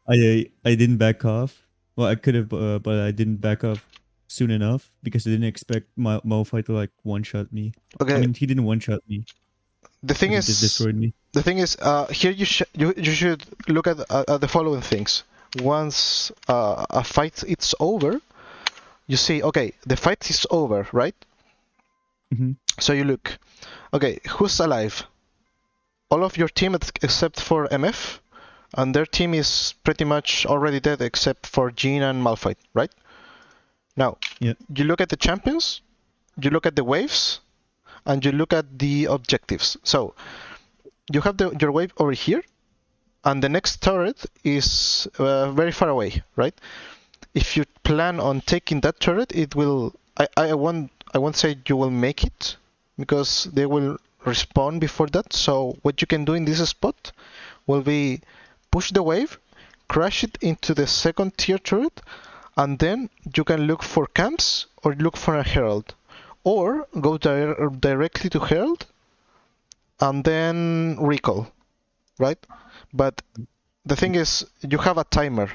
I didn't back off. Well, I could have, but I didn't back off soon enough because I didn't expect Malphite to like one shot me. I Okay. mean, he didn't one shot me, The thing but he just is, destroyed me. here you should look at the following things. Once a fight is over, you see, okay, the fight is over, right? Hmm. So you look, okay, who's alive? All of your team except for MF, and their team is pretty much already dead except for Jean and Malphite, right? Now, Yeah. you look at the champions, you look at the waves, and you look at the objectives. So you have your wave over here, and the next turret is very far away, right? If you plan on taking that turret, it will. I won't say you will make it because they will respawn before that. So what you can do in this spot will be push the wave, crash it into the second tier turret, and then you can look for camps or look for a herald, or go directly to herald and then recall, right? But the thing is, you have a timer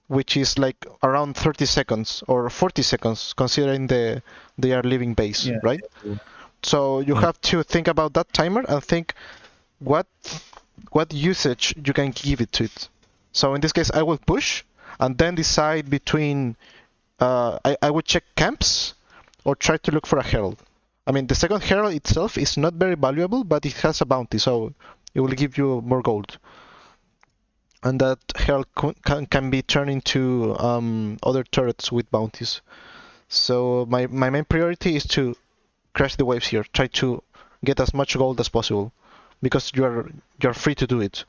which is like around 30 seconds or 40 seconds, considering they are leaving base, Yeah. right? So you Yeah. have to think about that timer and think what usage you can give it to it. So in this case, I will push and then decide between I would check camps or try to look for a herald. I mean, the second herald itself is not very valuable, but it has a bounty, so it will give you more gold. And that herald can be turned into other turrets with bounties. So my main priority is to crash the waves here. Try to get as much gold as possible, because you're free to do it.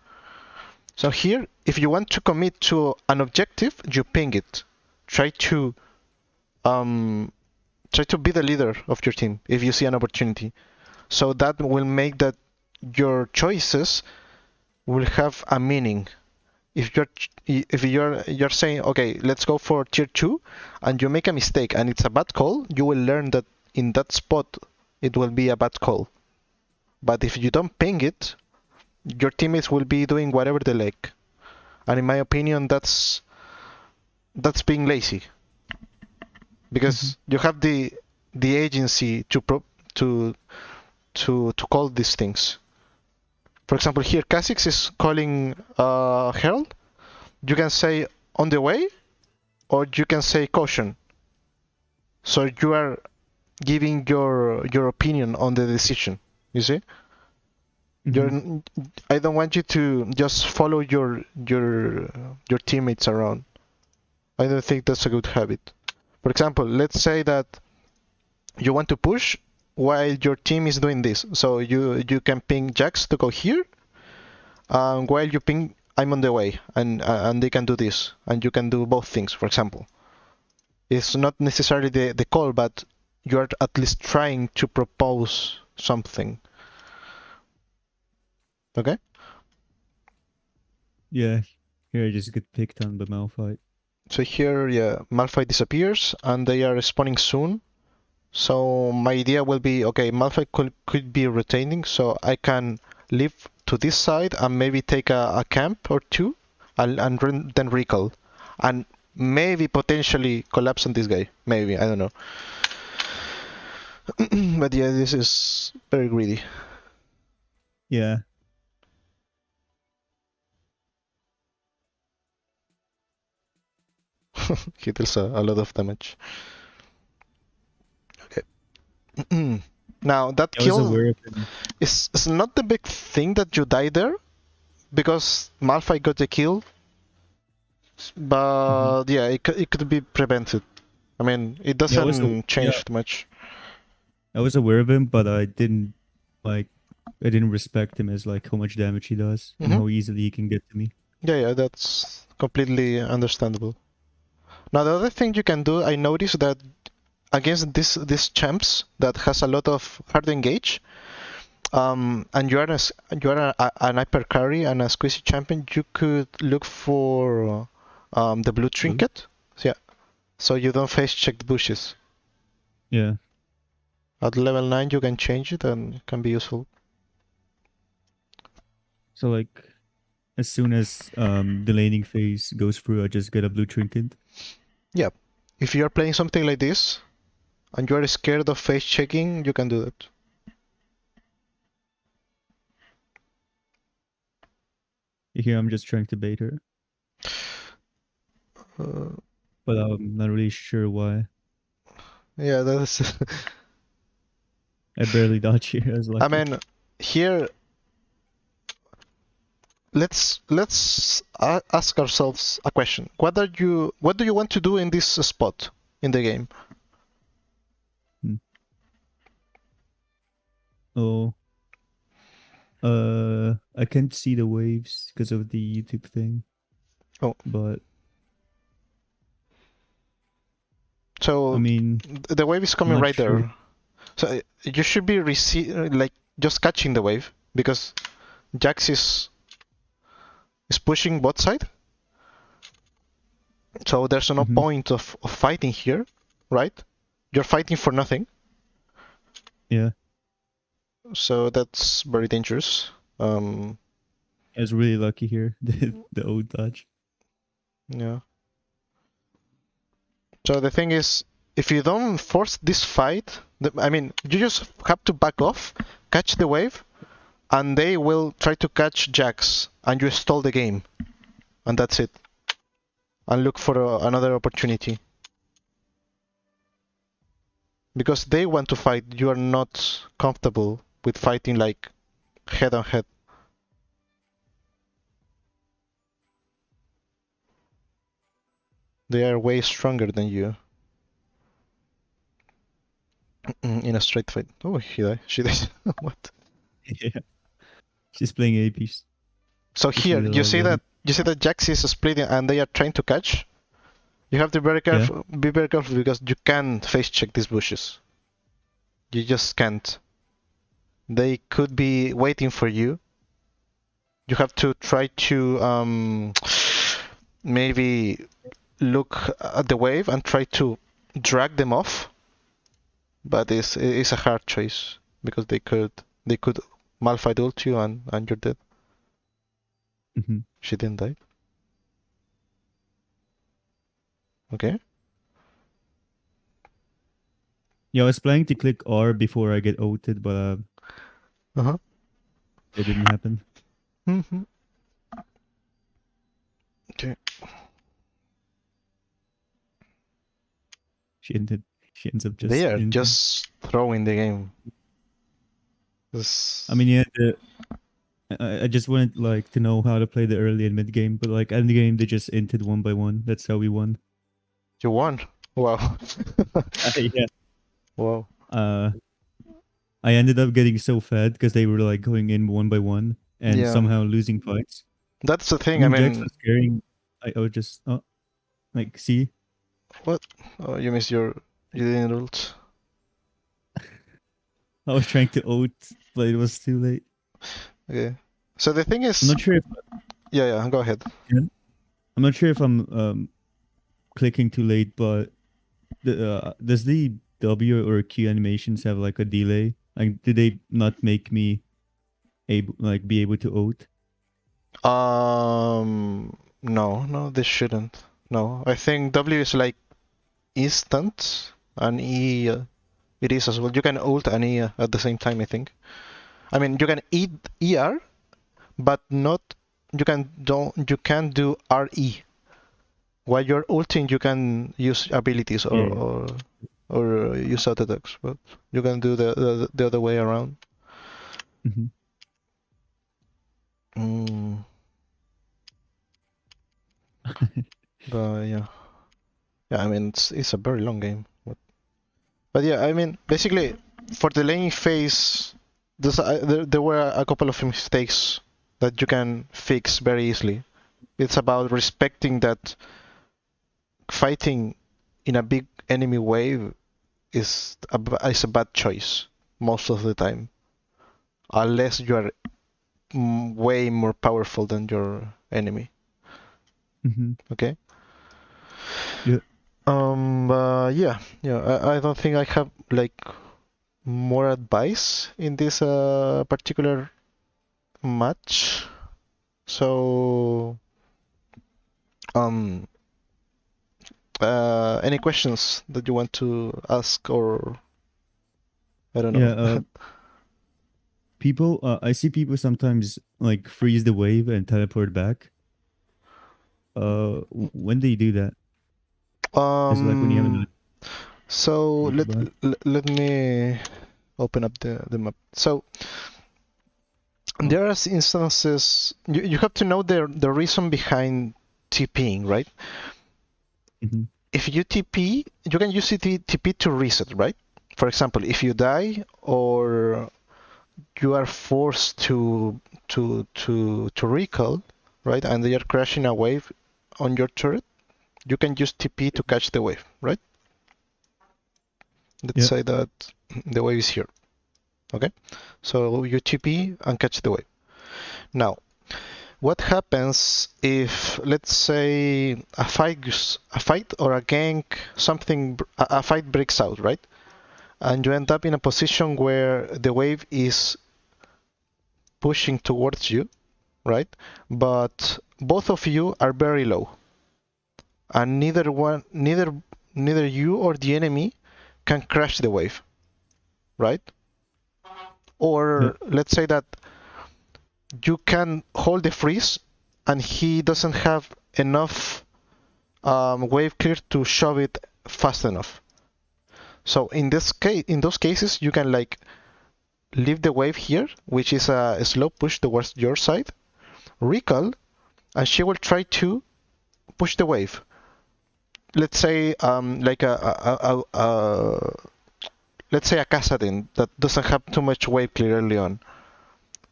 So here, if you want to commit to an objective, you ping it. Try to um, try to be the leader of your team if you see an opportunity. So that will make that your choices will have a meaning. If you're saying, okay, let's go for tier 2, and you make a mistake and it's a bad call, you will learn that in that spot it will be a bad call. But if you don't ping it, your teammates will be doing whatever they like. And in my opinion, that's being lazy. because you have the agency to to call these things. For example, here Kha'Zix is calling Herald. You can say on the way, or you can say caution. So you are giving your opinion on the decision. You see, you're, I don't want you to just follow your teammates around. I don't think that's a good habit. For example, let's say that you want to push while your team is doing this. So you can ping Jax to go here, while you ping I'm on the way, and they can do this, and you can do both things. For example, it's not necessarily the call, but you are at least trying to propose something. Okay. Yeah. Here I just get picked on by Malphite. So here, yeah, Malphite disappears, and they are spawning soon. So my idea will be, okay, Malphite could be retaining, so I can leave to this side and maybe take a camp or two, and then recall, and maybe potentially collapse on this guy. Maybe, I don't know. But yeah, this is very greedy. Yeah. He deals a lot of damage. Okay. Now that I was kill aware of him. is not the big thing that you die there, because Malphite got the kill, but yeah, it could be prevented. I mean, it doesn't change much. I was aware of him, but I didn't respect him as like how much damage he does and how easily he can get to me. Yeah, that's completely understandable. Now the other thing you can do, I noticed that against these champs that has a lot of hard engage, and you are an hyper carry and a squishy champion, you could look for the blue trinket. Yeah, so you don't face check the bushes. Yeah. At level 9 you can change it and it can be useful. So like as soon as the laning phase goes through, I just get a blue trinket. Yeah. If you're playing something like this and you are scared of face checking, you can do that. Here I'm just trying to bait her. But I'm not really sure why. Yeah, that's. I barely dodge here. I was lucky. I mean, here. Let's ask ourselves a question. What do you want to do in this spot in the game? Oh. I can't see the waves because of the YouTube thing. Oh. But so I mean, the wave is coming right sure. there. So you should be like just catching the wave, because Jax is pushing bot side. So there's no point of fighting here, right? You're fighting for nothing. Yeah. So that's very dangerous. I was really lucky here. The old dodge. Yeah. So the thing is, if you don't force this fight, I mean, you just have to back off, catch the wave, and they will try to catch Jax, and you stall the game, and that's it. And look for another opportunity. Because they want to fight, you are not comfortable with fighting like head on head. They are way stronger than you. In a straight fight. Oh, he died. She died. What? Yeah. She's playing APs. So here, you see that Jax is splitting and they are trying to catch. You have to be very careful. Yeah. Be very careful, because you can't face check these bushes. You just can't. They could be waiting for you. You have to try to maybe look at the wave and try to drag them off. But it's a hard choice, because they could Malphite ult you and you're dead. She didn't die. Okay. Yeah, I was planning to click R before I get ulted, but Uh-huh. it didn't happen. Mm-hmm. Okay. She ended. She ends up They just are inting. just throwing the game. I mean, This... yeah, I just wanted like to know how to play the early and mid game, but like end game they just inted one by one. That's how we won. You won. Wow. Yeah. Wow. Uh, I ended up getting so fed because they were like going in one by one and Yeah. somehow losing fights. That's the I thing. I mean, Jax mean, was carrying. I would just like see. what? Oh, you missed your... You didn't ult. I was trying to ult, but it was too late. Okay. So the thing I'm is... not sure if Yeah, go ahead. yeah, I'm not sure if I'm clicking too late, but does the W or Q animations have like a delay? Like, did they not make me able like be able to ult? No, this shouldn't. No, I think W is like instant, and E it is as well. You can ult and E at the same time, I think. I mean, you can E ER, but not... You can do RE. While you're ulting, you can use abilities or Yeah. use auto attacks, but you can do the other way around. Mm-hmm. Mm, but yeah, I mean it's a very long game. But yeah, I mean basically for the laning phase, there were a couple of mistakes that you can fix very easily. It's about respecting that fighting in a big enemy wave is a bad choice most of the time, unless you are way more powerful than your enemy. Mm-hmm. Okay. Yeah. Yeah. I don't think I have like more advice in this particular match. So, um, any questions that you want to ask, or I don't Yeah. know. People. I see people sometimes like freeze the wave and teleport back. When do you do that? Is it like when you have Um, another so nearby? let me open up the map. So Oh. there are instances you have to know the reason behind TPing, right? Mm-hmm. If you TP, you can use TP to reset, right? For example, if you die or you are forced to recall, right, and they are crashing a wave on your turret, you can use TP to catch the wave, right? Let's Yeah. say that the wave is here, okay? So you TP and catch the wave. Now, what happens if, let's say, a fight or a gank, a fight breaks out, right? And you end up in a position where the wave is pushing towards you, right? But both of you are very low, and neither you or the enemy can crash the wave, right? Yeah. Or let's say that you can hold the freeze, and he doesn't have enough wave clear to shove it fast enough. So in those cases, you can like leave the wave here, which is a slow push towards your side, recall, and she will try to push the wave. Let's say like let's say a Kassadin that doesn't have too much wave clear early on.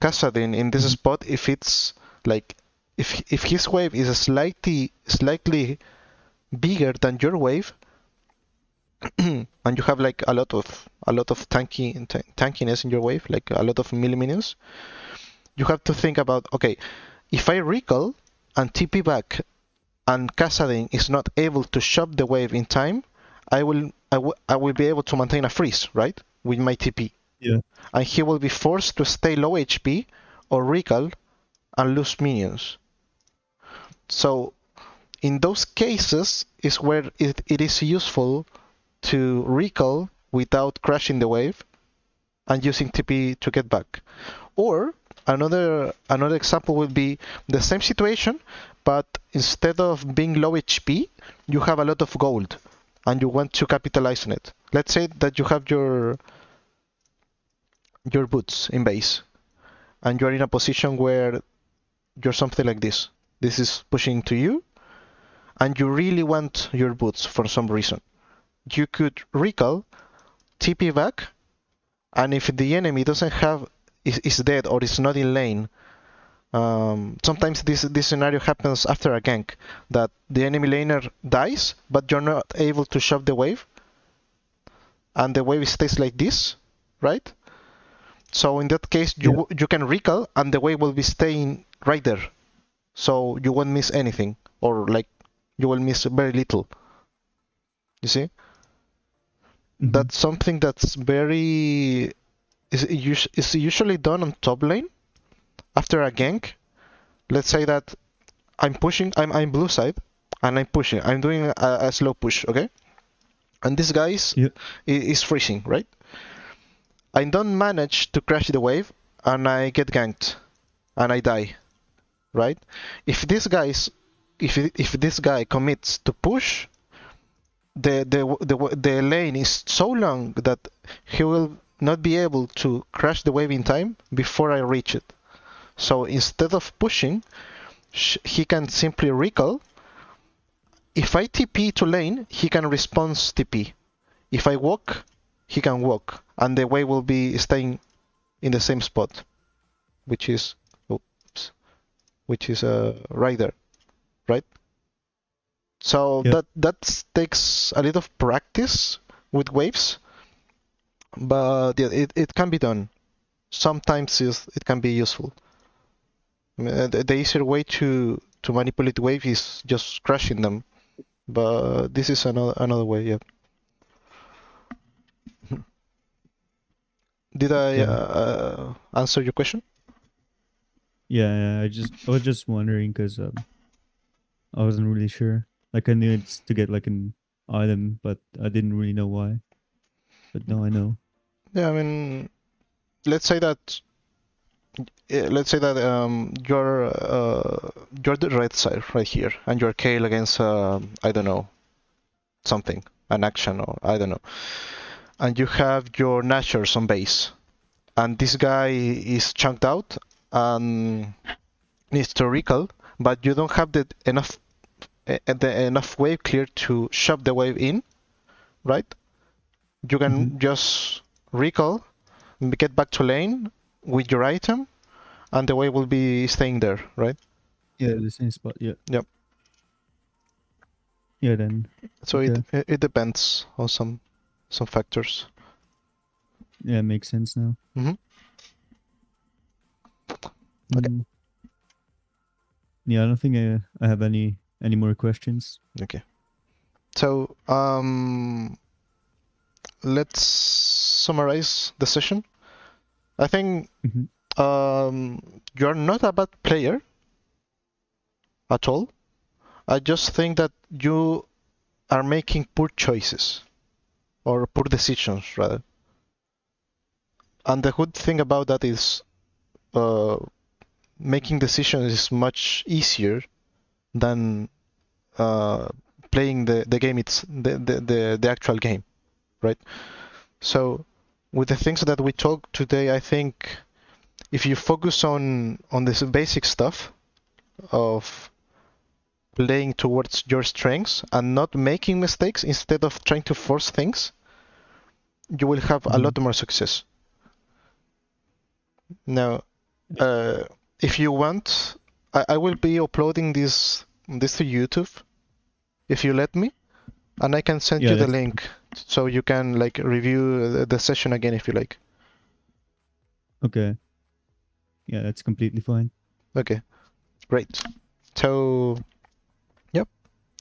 Kassadin in this Mm-hmm. spot, if it's like if his wave is slightly bigger than your wave, and you have like a lot of tankiness in your wave, like a lot of melee minions, you have to think about, okay, if I recall and TP back and Kassadin is not able to shove the wave in time, I will be able to maintain a freeze, right? With my TP. Yeah. And he will be forced to stay low HP or recall and lose minions. So in those cases is where it is useful to recall without crashing the wave and using TP to get back. Or another example would be the same situation, but instead of being low HP, you have a lot of gold and you want to capitalize on it. Let's say that you have your boots in base and you're in a position where you're something like this. This is pushing to you and you really want your boots for some reason. You could recall, TP back, and if the enemy doesn't have is dead or is not in lane, sometimes this scenario happens after a gank, that the enemy laner dies, but you're not able to shove the wave, and the wave stays like this, right? So in that case, you can recall, and the wave will be staying right there, so you won't miss anything, or like you will miss very little. You see? That's something that's very is usually done on top lane after a gank. Let's say that I'm pushing, I'm blue side, and I'm pushing. I'm doing a slow push, okay? And this guy is freezing, right? I don't manage to crash the wave, and I get ganked, and I die, right? If this guy commits to push, the lane is so long that he will not be able to crash the wave in time before I reach it. So instead of pushing, he can simply recall. If I TP to lane, he can response TP. If I walk, he can walk, and the wave will be staying in the same spot, which is right there, right? So that takes a little of practice with waves, but yeah, it can be done. Sometimes it can be useful. I mean, the easier way to manipulate wave is just crashing them, but this is another way. Yeah. Did I answer your question? Yeah, I was just wondering because I wasn't really sure. Like I knew it's to get like an item, but I didn't really know why. But now I know. Yeah, I mean, let's say that you're the red side right here, and you're Kayle against I don't know, something, an action, or I don't know, and you have your Nashers on base, and this guy is chunked out and needs to recall, but you don't have the enough wave clear to shove the wave in, right? You can just recall, get back to lane with your item, and the wave will be staying there, right? Yeah, the same spot. Yeah. Yep. Yeah, then. So it depends on some factors. Yeah, it makes sense now. Okay. Yeah, I don't think I have any more questions. Okay. So let's summarize the session. I think you're not a bad player at all. I just think that you are making poor choices, or poor decisions rather. And the good thing about that is making decisions is much easier than playing the game. It's the actual game, right? So with the things that we talked today, I think if you focus on this basic stuff of playing towards your strengths and not making mistakes instead of trying to force things, you will have a lot more success. Now, if you want, I will be uploading this to YouTube, if you let me, and I can send you the link so you can like review the session again if you like. Okay. Yeah, that's completely fine. Okay, great. So, yep.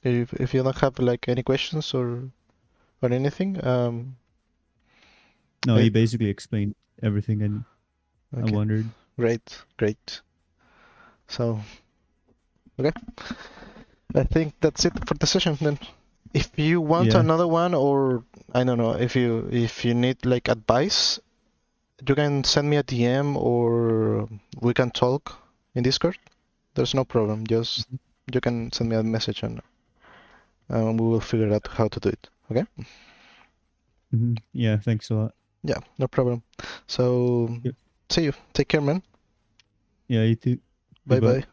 If you don't have like any questions or anything, no, you basically explained everything, and I wondered. Great. So, okay. I think that's it for the session then. If you want Yeah. another one, or I don't know, if you need like advice, you can send me a DM or we can talk in Discord. There's no problem. Just Mhm. you can send me a message and we will figure out how to do it. Okay? Yeah. Thanks a lot. Yeah, no problem. So Yep. see you. Take care, man. Yeah. You too. Bye Goodbye. bye.